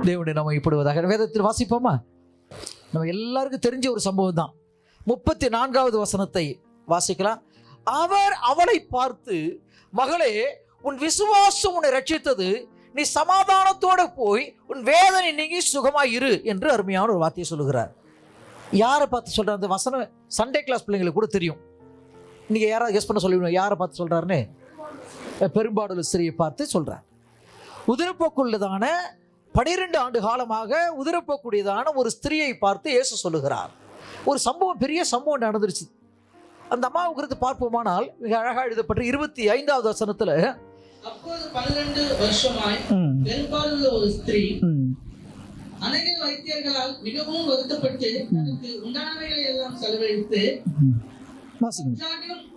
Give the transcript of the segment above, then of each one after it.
தேவனுடைய நாமம் இப்படிவதாக. வேதத்தில் வாசிப்போமா? நம்ம எல்லாருக்கும் தெரிஞ்ச ஒரு சம்பவம் தான். 34வது வசனத்தை வாசிக்கலாம். அவர் அவளை பார்த்து, மகளே, உன் விசுவாசம் உன்னை ரட்சித்தது, நீ சமாதானத்தோடு போய் உன் வேதனை நீங்கி சுகமாயிரு என்று அருமையான ஒரு வார்த்தையை சொல்லுகிறார். யாரை பார்த்து சொல்றார் அந்த வசனம்? சண்டே கிளாஸ் பிள்ளைங்களுக்கு கூட தெரியும். நீங்க யாராவது கெஸ் பண்ண சொல்லுவீங்க யாரை பார்த்து சொல்றாருன்னு? பெரும்பாடுள்ள ஸ்திரியை பார்த்து சொல்றார். உதிரப்போக்குள்ளதான 12 ஆண்டு காலமாக உதிரப்போக்கூடியதான ஒரு ஸ்திரியை பார்த்து இயேசு சொல்லுகிறார். ஒரு சம்பவம், பெரிய சம்பவம் நடந்துருச்சு. அந்த அம்மாவை குறித்து பார்ப்போமானால் மிக அழகா எழுதப்பட்ட 25வது வசனத்துல, அப்போது 12 வருஷமாய் பெரும்பாலுள்ள ஒரு ஸ்திரீ அநேக வைத்தியர்களால் மிகவும் வருத்தப்பட்டு தனக்கு உண்டானவைகளை எல்லாம் செலவழித்து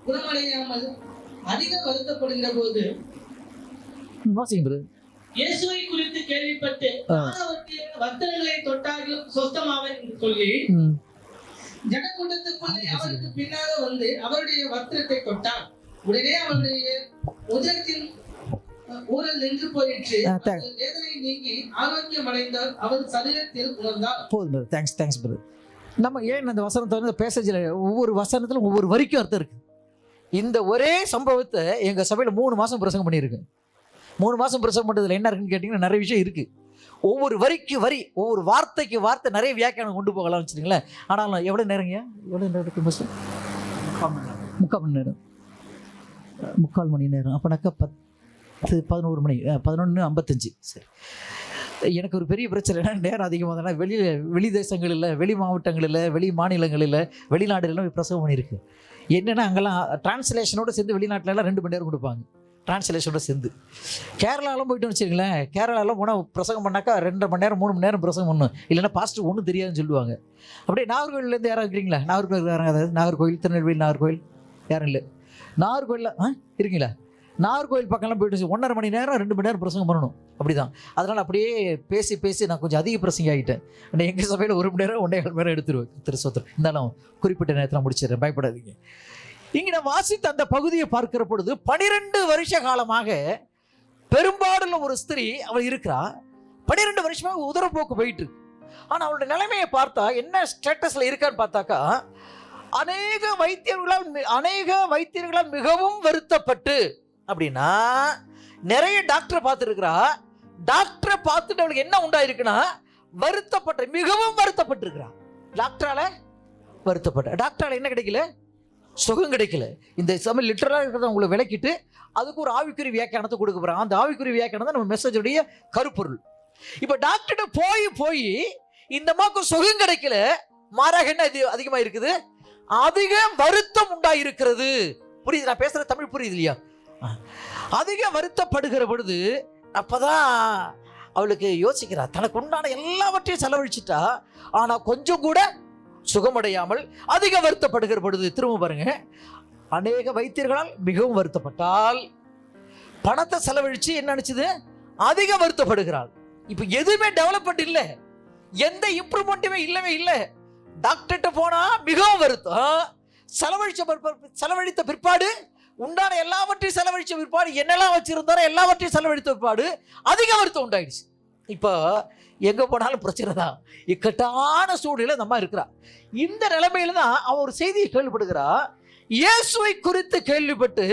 குணமடையாமல் அதிக வருத்தப்படுகிற போது இயேசுவை குறித்து கேள்விப்பட்டு அவருடைய வஸ்திரங்களை தொட்டார்கள் சொஸ்தமாவேன் என்று சொல்லி ஜனக்கூட்டத்துக்குள்ளே அவருக்கு பின்னாக வந்து அவருடைய வஸ்திரத்தை தொட்டார். உடனே அவருடைய உதரத்தின் ஊரல் நின்று போயிற்று. வேதனை நீங்கி ஆரோக்கியம் அடைந்தால் அவர் சரீரத்தில் உணர்ந்தார். போதும். Thanks brother. நம்ம ஏன் அந்த வசனத்தை வந்து பேசேஜில் ஒவ்வொரு வசனத்திலும் ஒவ்வொரு வரிக்கும் அர்த்தம் இருக்கு. இந்த ஒரே சம்பவத்தை எங்கள் சபையில் 3 மாதம் பிரசங்கம் பண்ணியிருக்கு. 3 மாதம் பிரசங்கம் பண்ணுறதுல என்ன இருக்குன்னு கேட்டிங்கன்னா நிறைய விஷயம் இருக்குது. ஒவ்வொரு வரிக்கு வரி, ஒவ்வொரு வார்த்தைக்கு வார்த்தை நிறைய வியாக்கியானம் கொண்டு போகலாம்னு வச்சுருங்களேன். ஆனாலும் எவ்வளோ நேரங்கய்யா? எவ்வளோ நேரம் இருக்குது பஸ்? 3/4 மணி நேரம். 3/4 மணி நேரம். அப்போனாக்கா 11 மணி 11:55. சரி. எனக்கு ஒரு பெரிய பிரச்சனை என்ன, நேரம் அதிகமாக தானே வெளி தேசங்களில், வெளி மாவட்டங்களில், வெளி மாநிலங்களில், வெளிநாடுலாம் பிரசவம் பண்ணியிருக்கு. என்னென்னா அங்கெல்லாம் டிரான்ஸ்லேஷனோடு சேர்ந்து வெளிநாட்டிலலாம் 2 மணி நேரம் கொடுப்பாங்க டிரான்ஸ்லேஷனோட சேர்ந்து. கேரளாலாம் போய்ட்டு வச்சுருங்களேன், கேரளாலாம் போனால் பிரசங்கம் பண்ணாக்கா 2.5 மணி நேரம் 3 மணி நேரம் பிரசங்கம் பண்ணணும். இல்லைன்னா பாஸ்ட்டு ஒன்றும் தெரியாதுன்னு சொல்லுவாங்க. அப்படியே நாகர்கோவிலேருந்து யாராவது இருக்கிறீங்களா? நாகர்கோவில் யாராங்க? அதாவது நாகர்கோவில், திருநெல்வேலி, நாகர்கோவில் யாரும் இல்லை? நாகர்கோவிலில் இருக்கீங்களா? நாகர்கோவில் பக்கம்லாம் போய்ட்டு 1.5 மணி நேரம் 2 மணி நேரம் பிரசங்கம் பண்ணணும். அப்படி தான். அதனால் அப்படியே பேசி நான் கொஞ்சம் அதிக பிரசங்க ஆகிட்டேன். எங்கள் சபையில் 1 மணி நேரம் 1.5 மணி நேரம் எடுத்துருவேன். திருசோத்திரம். இருந்தாலும் குறிப்பிட்ட நேரத்தில் முடிச்சிடுறேன், பயப்படாதீங்க. இங்கே நான் வாசித்த அந்த பகுதியை பார்க்கிற பொழுது 12 வருஷ காலமாக பெரும்பாடுள்ள ஒரு ஸ்திரீ அவள் இருக்கிறா. 12 வருஷமாக உதரப்போக்கு போயிட்டு இருக்கு. ஆனால் அவளுடைய நிலைமையை பார்த்தா என்ன ஸ்டேட்டஸில் இருக்கான்னு பார்த்தாக்கா, அநேக வைத்தியர்களால் மிகவும் வருத்தப்பட்டு, அப்படின்னா நிறைய டாக்டரை பார்த்துருக்கிறா. டாக்டரை பார்த்துட்டு அவளுக்கு என்ன உண்டாயிருக்குன்னா வருத்தப்பட்ட, மிகவும் வருத்தப்பட்டு இருக்கிறா. டாக்டரால வருத்தப்பட்ட. டாக்டரால என்ன கிடைக்கல? சுகம் கிடைக்கல. இந்த சமயம் லிட்டரலாக இருக்கிறத உங்களை விளக்கிட்டு அதுக்கு ஒரு ஆவிக்குறி வியாக்கியானத்தை கொடுக்க போகிறாங்க. அந்த ஆவிக்குறி வியாக்கியானம் தான் நம்ம மெசேஜுடைய கருப்பொருள். இப்போ டாக்டர்கிட்ட போய் இந்த அம்மாவுக்கு சுகம் கிடைக்கல, மாறாக என்ன அதிகமாக இருக்குது? அதிக வருத்தம் உண்டாயிருக்கிறது. புரியுது? நான் பேசுகிற தமிழ் புரியுது இல்லையா? அதிக வருத்தப்படுகிற பொழுது அப்போதான் அவளுக்கு யோசிக்கிறா, தனக்கு உண்டான எல்லாவற்றையும் செலவழிச்சிட்டா, ஆனால் கொஞ்சம் கூட சுகமடையாமல் அதிக வருத்தப்படுகிற பொழுது, திரும்ப பாருங்க, அநேக வைத்தியர்களால் மிகவும் வருத்தப்பட்டால், பணத்தை செலவழிச்சு என்ன நினைச்சது? அதிக வருத்தப்படுகிறாள். இப்போ எதுவுமே டெவலப்மெண்ட் இல்லை, எந்த இம்ப்ரூவ்மெண்ட்டுமே இல்லவே இல்லை. டாக்டர்கிட்ட போனா மிகவும் வருத்தம், செலவழித்த பிற்பாடு உண்டான எல்லாவற்றையும் செலவழித்த பிற்பாடு, என்னெல்லாம் வச்சிருந்தாரோ எல்லாவற்றையும் செலவழித்த பிற்பாடு அதிக வருத்தம் உண்டாயிடுச்சு. இப்போ எங்கே போனாலும் பிரச்சனை தான். இக்கட்டான சூழ்நிலை நம்ம இருக்கிறா. இந்த நிலைமையில தான் அவன் ஒரு செய்தியை கேள்விப்படுகிறா. இயேசுவை குறித்து கேள்விப்பட்டு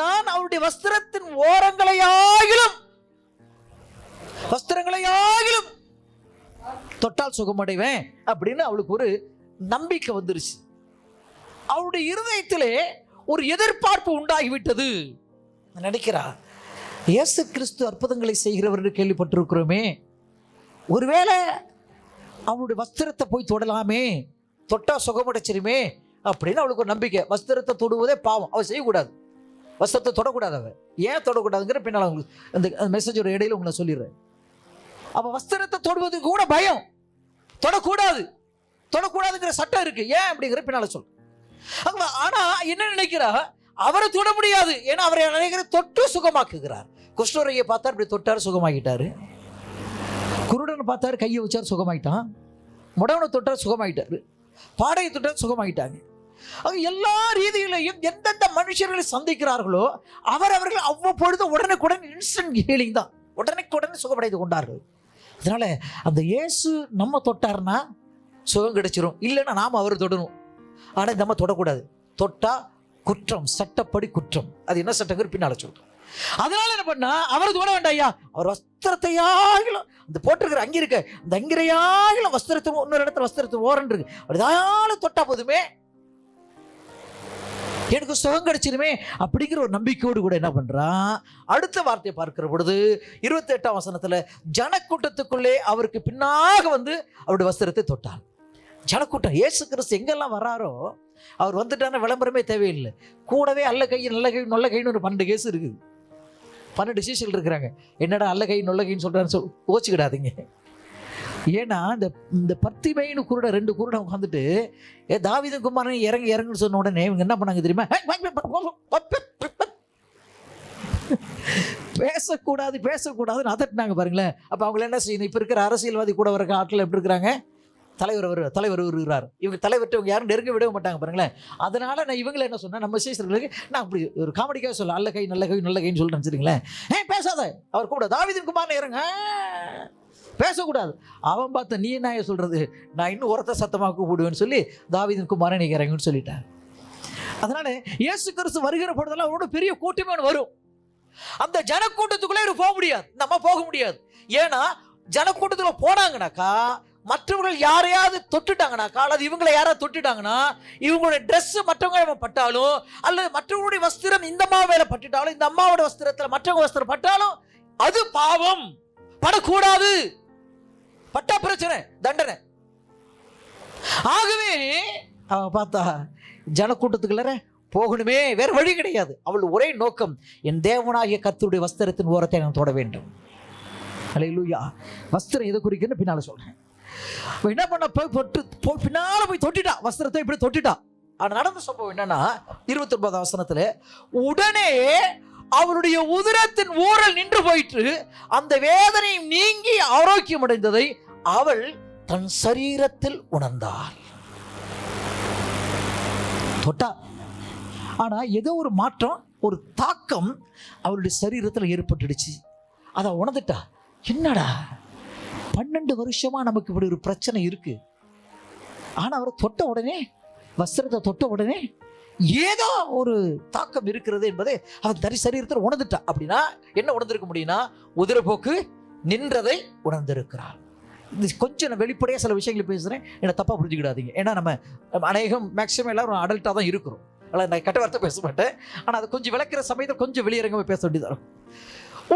நான் அவருடைய வஸ்திரத்தின் ஓரங்களையாகிலும் தொட்டால் சுகமடைவேன் அப்படின்னு அவளுக்கு ஒரு நம்பிக்கை வந்துருச்சு. அவருடைய இருதயத்திலே ஒரு எதிர்பார்ப்பு உண்டாகிவிட்டது. நினைக்கிறா, இயேசு கிறிஸ்து அற்புதங்களை செய்கிறவர் என்று கேள்விப்பட்டிருக்கிறோமே, ஒருவேளை அவனுடைய வஸ்திரத்தை போய் தொடலாமே, தொட்டா சுகமடைச்சிருமே அப்படின்னு அவளுக்கு ஒரு நம்பிக்கை. வஸ்திரத்தை தொடுவதே பாவம், அவள் செய்யக்கூடாது. வஸ்திரத்தை தொடக்கூடாது. அவள் ஏன் தொடக்கூடாதுங்கிற பின்னால் அவங்களுக்கு அந்த மெசேஜோட இடையில உங்களை சொல்லிடுறேன். அவள் வஸ்திரத்தை தொடுவதுக்கு கூட பயம், தொடக்கூடாதுங்கிற சட்டம் இருக்கு. ஏன் அப்படிங்கிற பின்னால சொல். ஆனா என்ன நினைக்கிறா, அவரை தொட முடியாது. ஏன்னா அவரை நினைக்கிற தொட்டு சுகமாக்குகிறார். குஷ்டரோகியை பார்த்தார், இப்படி தொட்டார், சுகமாக்கிட்டாரு. குருடனை பார்த்தாரு, கையை வச்சார், சுகமாயிட்டான். முடவனை தொட்டார், சுகமாயிட்டாரு. பாடையை தொட்டார், சுகமாயிட்டாங்க. எல்லா ரீதியிலையும் எந்தெந்த மனுஷர்களை சந்திக்கிறார்களோ அவர்கள் அவ்வப்பொழுது உடனுக்குடன் இன்ஸ்டன்ட் ஹீலிங் தான், உடனுக்குடன் சுகமடைந்து கொண்டார்கள். அதனால அந்த இயேசு நம்ம தொட்டார்னா சுகம் கிடைச்சிரும், இல்லைன்னா நாம அவர் தொடரும். ஆனா நம்ம தொடக்கூடாது. தொட்டா குற்றம், சட்டப்படி குற்றம். அது என்ன சட்டங்கிற பின்னால சொல்றோம். அதனால என்ன பண்ணா, அவர் தொட வேண்டாம் ஐயா, அவர் வஸ்திரத்தையாகிலும் அந்த போட்டிருக்கிற அங்கி இருக்க அந்த அங்கிரையாகிலும் வஸ்திரத்தை இன்னொரு இடத்துல வஸ்திரத்தை ஓரன் இருக்கு, அப்படிதான் தொட்டா போதுமே, எனக்கு சுகம் கிடைச்சிருமே அப்படிங்கிற ஒரு நம்பிக்கையோடு கூட என்ன பண்றான். அடுத்த வார்த்தையை பார்க்கிற பொழுது 28ஆம் வசனத்துல, ஜனக்கூட்டத்துக்குள்ளே அவருக்கு பின்னாக வந்து அவருடைய வஸ்திரத்தை தொட்டான். ஜனக்கூட்டம், இயேசு கிறிஸ்து எங்கெல்லாம் வராரோ அவர் வந்துட்டான விளம்பரமே தேவையில்லை. கூடவே அல்ல கை நல்ல கை நொல்ல கைன்னு ஒரு 12 கேஸ் இருக்குது, 12 சிஷ்யர்கள் இருக்கிறாங்க. என்னடா அல்ல கை நொல்ல கைன்னு சொல்றான்னு ஓச்சுக்கிடாதீங்க. ஏன்னா இந்த பர்த்திமைன்னு குருட 2 குருட உட்காந்துட்டு தாவீது குமாரன் இறங்கு இறங்குன்னு சொன்ன உடனே இவங்க என்ன பண்ணாங்க தெரியுமா, பேசக்கூடாதுன்னு அதட்டினாங்க பாருங்களேன். அப்போ அவங்கள என்ன செய்யணும், இப்போ இருக்கிற அரசியல்வாதி கூட வர ஆட்கள் எப்படி இருக்கிறாங்க, தலைவர் வருகிறார், இவங்க தலைவர்கிட்ட இவங்க யாரும் நெருங்க விடவே மாட்டாங்க பாருங்களேன். அதனால நான் இவங்களை என்ன சொன்னேன், நம்ம சீசர்களுக்கு நான் அப்படி ஒரு காமெடிக்காக சொல்ல, அல்ல கை நல்ல கை நல்ல கைன்னு சொல்லிட்டு நினச்சிருங்களேன். பேசாத, அவர் கூட தாவீது குமாரன் இறங்க, பேசக்கூடாது. அவன் பார்த்த நீ என்ன சொல்றது, நான் இன்னும் உரத்த சத்தமாக கூப்பிடுவேன்னு சொல்லி தாவீது குமாரன் நீங்க இறங்குன்னு சொல்லிட்டான். அதனால இயேசு கிறிஸ்து வருகிற பொழுதெல்லாம் அவரோட பெரிய கூட்டமே வரும். அந்த ஜனக்கூட்டத்துக்குள்ளே போக முடியாது, நம்ம போக முடியாது. ஏன்னா ஜனக்கூட்டத்துக்குள்ள போனாங்கனாக்கா மற்றவர்கள் யாரையாவது தொட்டுட்டாங்கனாக்கா, அல்லது இவங்களை யாராவது தொட்டுட்டாங்கன்னா, இவங்களுடைய ட்ரெஸ் மற்றவங்க பட்டாலும், அல்லது மற்றவங்களுடைய வஸ்திரம் இந்த அம்மா மேல பட்டுட்டாலும், இந்த அம்மாவோட வஸ்திரத்தில் மற்றவங்க வஸ்திரம் பட்டாலும் அது பாவம், படக்கூடாது. பட்டா பிரச்சனை, தண்டனை. ஆகவே அவ பார்த்தா ஜனக்கூட்டத்துக்குள்ள போகணுமே, வேற வழி கிடையாது. அவள் ஒரே நோக்கம், என் தேவனாகிய கர்த்தருடைய வஸ்திரத்தின் ஓரத்தை நான் தொட வேண்டும். அல்லேலூயா. வஸ்திரம் எதை குறிக்குன்னு பின்னால சொல்றேன். என்ன பண்ண, பின்னால போய் தொட்டிட்டா, வஸ்திரத்தை இப்படி தொட்டிட்டா. ஆனா நடந்த சம்பவம் என்னன்னா 29ஆம் வசனத்துல, உடனே அவருடைய உதரத்தின் ஊரல் நின்று போயிற்று, அந்த வேதனை நீங்கி ஆரோக்கியம் அடைந்ததை அவள் தன் சரீரத்தில் உணர்ந்தாள். தொட்டா, ஆனா ஏதோ ஒரு மாற்றம், ஒரு தாக்கம் அவளுடைய சரீரத்தில் ஏற்பட்டுடுச்சு. அதை உணர்ந்துட்டா. என்னடா 12 வருஷமா நமக்கு இப்படி ஒரு பிரச்சனை இருக்கு, ஆனா அவரை தொட்ட உடனே, வஸ்திரத்தை தொட்ட உடனே ஏதோ ஒரு தாக்கம் இருக்கிறது என்பதை அவன் தனி சரீரத்தில் உணர்ந்துட்டா. அப்படின்னா என்ன உணர்ந்திருக்க முடியும்னா, உதிரப்போக்கு நின்றதை உணர்ந்திருக்கிறார். இது கொஞ்சம் நான் வெளிப்படையாக சில விஷயங்களை பேசுகிறேன், என்னை தப்பாக புரிஞ்சுக்கிடாதீங்க. ஏன்னா நம்ம அநேகம் மேக்ஸிமம் எல்லாரும் அடல்ட்டாக தான் இருக்கிறோம். ஆனால் நான் கெட்ட வார்த்தை பேச மாட்டேன், ஆனால் அதை கொஞ்சம் விளக்குற சமயத்தில் கொஞ்சம் வெளியரங்கமாக பேச வேண்டியதாக இருக்கும்.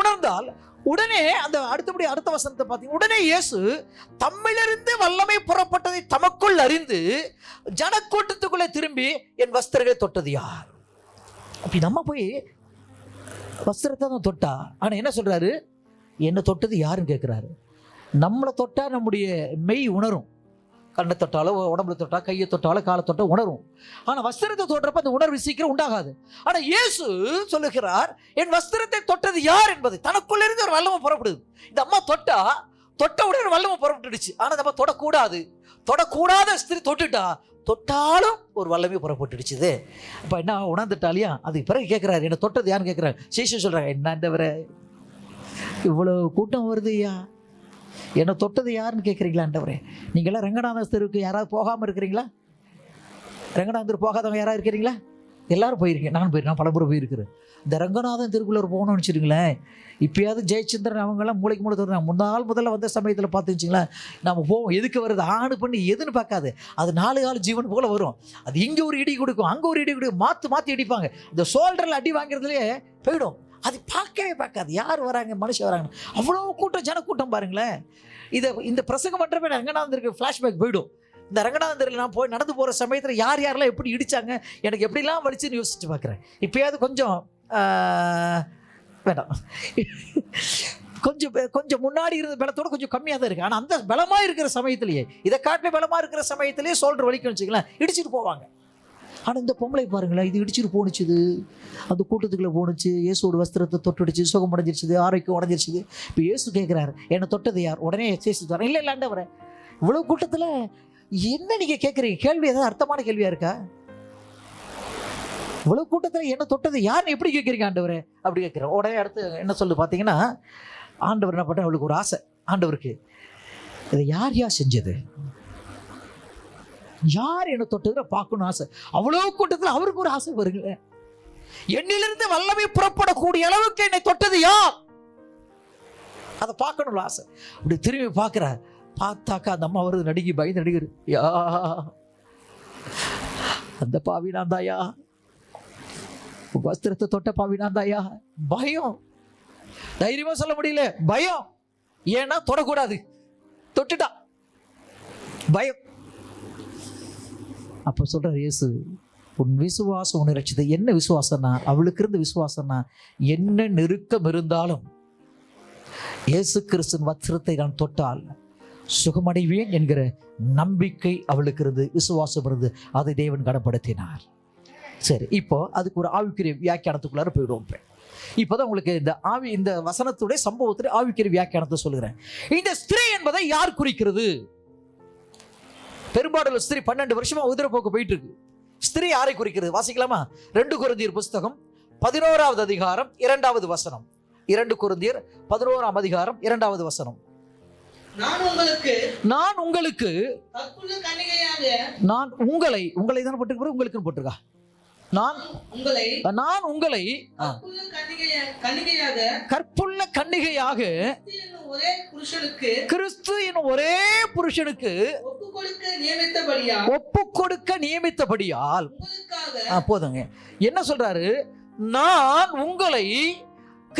உணர்ந்தால் உடனே அந்த அடுத்த வசனத்தை பார்த்தீங்க, உடனே இயேசு தம்மிலிருந்து வல்லமை புறப்பட்டதை தமக்குள் அறிந்து ஜனக்கூட்டத்துக்குள்ளே திரும்பி, என் வஸ்திரங்களை தொட்டது யார்? அப்படி நம்ம போய் வஸ்திரத்தை தான் தொட்டா, ஆனால் என்ன சொல்றாரு, என்ன தொட்டது யாருன்னு கேட்குறாரு. நம்மளை தொட்டா நம்முடைய மெய் உணரும், கண்ணை தொட்டாலும் உடம்புல தொட்டா, கையை தொட்டாலும் காலை தொட்டா உணரும். ஆனால் வஸ்திரத்தை தொடுறப்ப அந்த உணர்வு சீக்கிரம் உண்டாகாது. ஆனால் இயேசு சொல்லுகிறார், என் வஸ்திரத்தை தொட்டது யார் என்பதை தனக்குள்ள இருந்து ஒரு வல்லமை புறப்படுது. இந்த அம்மா தொட்ட உடனே வல்லமை புறப்பட்டுடுச்சு. ஆனால் நம்ம தொடக்கூடாத ஸ்திரீ தொட்டாலும் ஒரு வல்லமை புறப்பட்டுடுச்சுது. அப்போ என்ன உணர்ந்துட்டாலியா? அதுக்கு பிறகு கேட்குறாரு, என்ன தொட்டது யாருன்னு கேட்குறாரு. சீசன் சொல்கிறாங்க, என்னண்டவரை இவ்வளோ கூட்டம் வருது ஐயா, என்னை தொட்டது யாருன்னு கேட்குறீங்களா ஆண்டவரே? நீங்களாம் ரங்கநாதர் தெருவுக்கு யாராவது போகாமல் இருக்கிறீங்களா? ரங்கநாதர் போகாதவங்க யாராவது இருக்கிறீங்களா? எல்லாரும் போயிருக்கேன், நான் போயிருக்கேன், பல முறை போயிருக்கிறேன். இந்த ரங்கநாதன் தெருக்குள்ளே போகணும்னு வச்சுருங்களேன், இப்போயாவது ஜெயச்சந்திரன் அவங்கெல்லாம் மூளைக்கு மூளை தருவாங்க. முதல்ல வந்த சமயத்தில் பார்த்துச்சிங்களேன், நம்ம போவோம், எதுக்கு வருது ஆணு பண்ணி எதுன்னு பார்க்காது, அது 4 கால ஜீவன் போல் வரும். அது இங்கே ஒரு இடி கொடுக்கும், அங்கே ஒரு இடி கொடுக்கும், மாற்றி அடிப்பாங்க. இந்த ஷோல்டரில் அடி வாங்கிறதுலேயே போயிடும். அது பார்க்காது, யார் வராங்க, மனுஷன் வராங்க. அவ்வளோ கூட்டம், ஜனக்கூட்டம் பாருங்களேன். இந்த பிரசங்கம் பண்ணுறப்ப ரங்கநாதருக்கு ஃப்ளாஷ்பேக் போயிடும். இந்த ரங்கநாதரில் நான் போய் நடந்து போகிற சமயத்தில் யாரெல்லாம் எப்படி இடித்தாங்க, எனக்கு எப்படிலாம் வலிச்சுன்னு யோசிச்சு பார்க்குறேன். இப்போயாவது கொஞ்சம் வேண்டாம், கொஞ்சம் முன்னாடி இருந்த பலத்தோட கொஞ்சம் கம்மியாக தான் இருக்குது. ஆனால் அந்த பலமாக இருக்கிற சமயத்திலேயே, இதை காட்டிலே பலமாக இருக்கிற சமயத்திலேயே ஷோல்டர் வலிக்குன்னு வச்சுக்கலாம், இடிச்சிட்டு போவாங்க. ஆனால் இந்த பொம்பளை பாருங்களேன், இது இடிச்சிட்டு போணுச்சுது, அந்த கூட்டத்துக்குள்ளே போணுச்சு, இயேசுவோட வஸ்திரத்தை தொட்டுடுச்சு, சுகம் அடைஞ்சிருச்சுது, ஆரோக்கியம் அடைஞ்சிருச்சுது. இப்போ இயேசு கேட்குறாரு, என்னை தொட்டது யார்? உடனே சேசு தரேன், இல்லை ஆண்டவரே, இவ்வளோ கூட்டத்தில் என்ன நீங்கள் கேட்குறீங்க? கேள்வி ஏதாவது அர்த்தமான கேள்வியாக இருக்கா? இவ்வளோ கூட்டத்தில் என்ன தொட்டது யாருன்னு எப்படி கேட்குறீங்க ஆண்டவரே அப்படி கேட்குறேன். உடனே அடுத்து என்ன சொல்லு பார்த்தீங்கன்னா, ஆண்டவர் என்ன பண்ண, அவளுக்கு ஒரு ஆசை, ஆண்டவருக்கு இதை யார் செஞ்சது? யார் என்ன தொட்டதுல பார்க்கணும் ஆசை. அவ்வளவு கூட்டத்தில் அவருக்கு ஒரு ஆசை வருங்க, என்னிலிருந்து வல்லமை புறப்படக்கூடிய அளவுக்கு என்னை தொட்டது யார், அதை பார்க்கணும் ஆசை. அப்படி திரும்பி பார்க்கிற, பார்த்தாக்கா அந்த அம்மா வருது, நடுங்கி பயந்து நடிகர், யா அந்த பாவி நான் தாயா, வஸ்திரத்தை தொட்ட பாவி நான் தாயா. பயம், தைரியமா சொல்ல முடியல, பயம். ஏன்னா தொடக்கூடாது, தொட்டுட்டா பயம். அப்ப சொல்றார் இயேசு, உன் விசுவாசம் உன்னை ரட்சித்தது. என்ன விசுவாசம்னா, அவளுக்கு இருந்த விசுவாசம்னா, என்ன நெருக்கம் இருந்தாலும் இயேசு கிறிஸ்துவின் வஸ்திரத்தை நான் தொட்டால் சுகமடைவேன் என்கிற நம்பிக்கை அவளுக்கு இருந்து, விசுவாசம் இருந்து, அதை தேவன் கனப்படுத்தினார். சரி, இப்போ அதுக்கு ஒரு ஆவிக்குரிய வியாக்கியானத்துக்குள்ளார போயிடுவோம். இப்போதான் உங்களுக்கு இந்த வசனத்துடைய சம்பவத்துடைய ஆவிக்குரிய வியாக்கியானத்தை சொல்லுகிறேன். இந்த ஸ்திரீ என்பதை யார் குறிக்கிறது? பெரும்பாடுள்ள ஸ்திரீ 12 வருஷமா உதிரப்போக்கு போயிட்டு இருக்கு. ஸ்திரீ யாரை குறிக்கிறது? வாசிக்கலாமா? 2 கொரிந்தியர் புஸ்தகம் 11வது அதிகாரம் 2வது வசனம். 2 கொரிந்தியர் 11ஆம் அதிகாரம் 2வது வசனம். நான் உங்களுக்கு நான் உங்களை தான் போட்டுக்க, உங்களுக்கு போட்டிருக்கா. நான் உங்களை கற்புள்ள கன்னிகையாக கிறிஸ்து என்னும் ஒரே புருஷனுக்கு ஒப்பு கொடுக்க நியமித்தபடியால். போதுங்க. என்ன சொல்றாரு? நான் உங்களை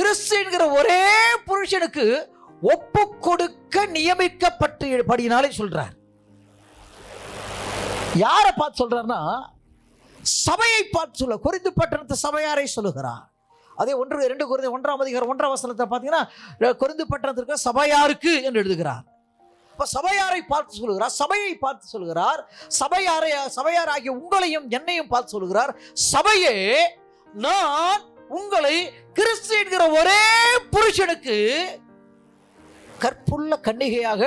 கிறிஸ்து என்கிற ஒரே புருஷனுக்கு ஒப்பு கொடுக்க நியமிக்கப்பட்டபடினாலே சொல்றார். யாரை பார்த்து சொல்றாருன்னா, சபையை பார்த்து சொல்ல. கொரிந்து பட்டணத்து சபையாரை சொல்லுகிறார். அதே 2 கொரிந்தியர் 1ஆம் அதிகாரம் 1ஆம் வசனத்தை பார்த்தீங்கன்னா, கொரிந்து பட்டணத்திற்கு சபையாருக்கு என்று எழுதுகிறார். அப்ப சபையாரை பார்த்து சொல்லுகிறார், சபையை பார்த்து சொல்லுகிறார், சபையாராகிய உங்களையும் என்னையும் பார்த்து சொல்லுகிறார். சபையே, நான் உங்களை கிறிஸ்து என்கிற ஒரே புருஷனுக்கு கற்புள்ள கன்னிகையாக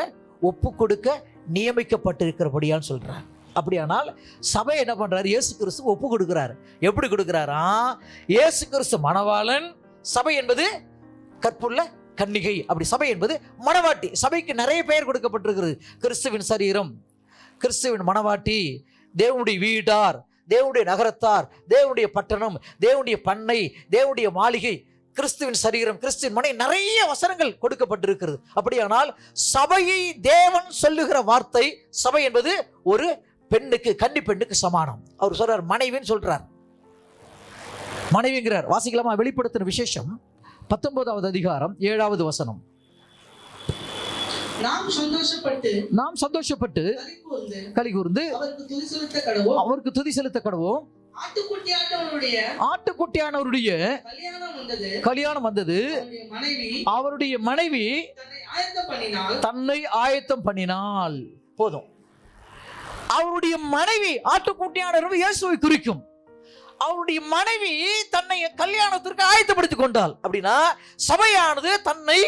ஒப்பு கொடுக்க நியமிக்கப்பட்டிருக்கிறபடியான்னு சொல்றார். அப்படியானால் சபை என்ன பண்றாரு? இயேசு கிறிஸ்து ஒப்பு கொடுக்கிறார். எப்படி கொடுக்கிறாரா? இயேசு கிறிஸ்து மணவாளன், சபை என்பது கற்புள்ள கன்னிகை. அப்படி சபை என்பது மணவாட்டி. சபைக்கு நிறைய பெயர் கொடுக்கப்பட்டிருக்கிறது. கிறிஸ்துவின் சரீரம், கிறிஸ்துவின் மணவாட்டி, தேவனுடைய வீட்டார், தேவனுடைய நகரத்தார், தேவனுடைய பட்டணம், தேவனுடைய பண்ணை, தேவனுடைய மாளிகை, கிறிஸ்துவின் சரீரம், கிறிஸ்துவின் மனை, நிறைய வசனங்கள் கொடுக்கப்பட்டிருக்கிறது. அப்படியானால் சபையை தேவன் சொல்லுகிற வார்த்தை, சபை என்பது ஒரு பெண்ணுக்கு, கன்னி பெண்ணுக்கு சமானம். அவர் சொல்றார் மனைவின்னு சொல்றார், மனைவிங்கிறார். வாசிக்கலாமா? வெளிப்படுத்தின விசேஷம் 19வது அதிகாரம் 7வது வசனம். நாம் சந்தோஷப்பட்டு களி கூர்ந்து அவருக்கு துதி செலுத்த கடவோம். ஆட்டுக்குட்டியானவருடைய கல்யாணம் வந்தது. அவருடைய மனைவி தன்னை ஆயத்தம் பண்ணினாள். போதும். அவருடைய மனைவி, ஆட்டுக்குட்டியானவர் இயேசுவை குறிக்கும். அவருடைய மனைவி தன்னை கல்யாணத்திற்கு ஆயத்தப்படுத்திக் கொண்டாள். அப்படின்னா சபையானது தன்னை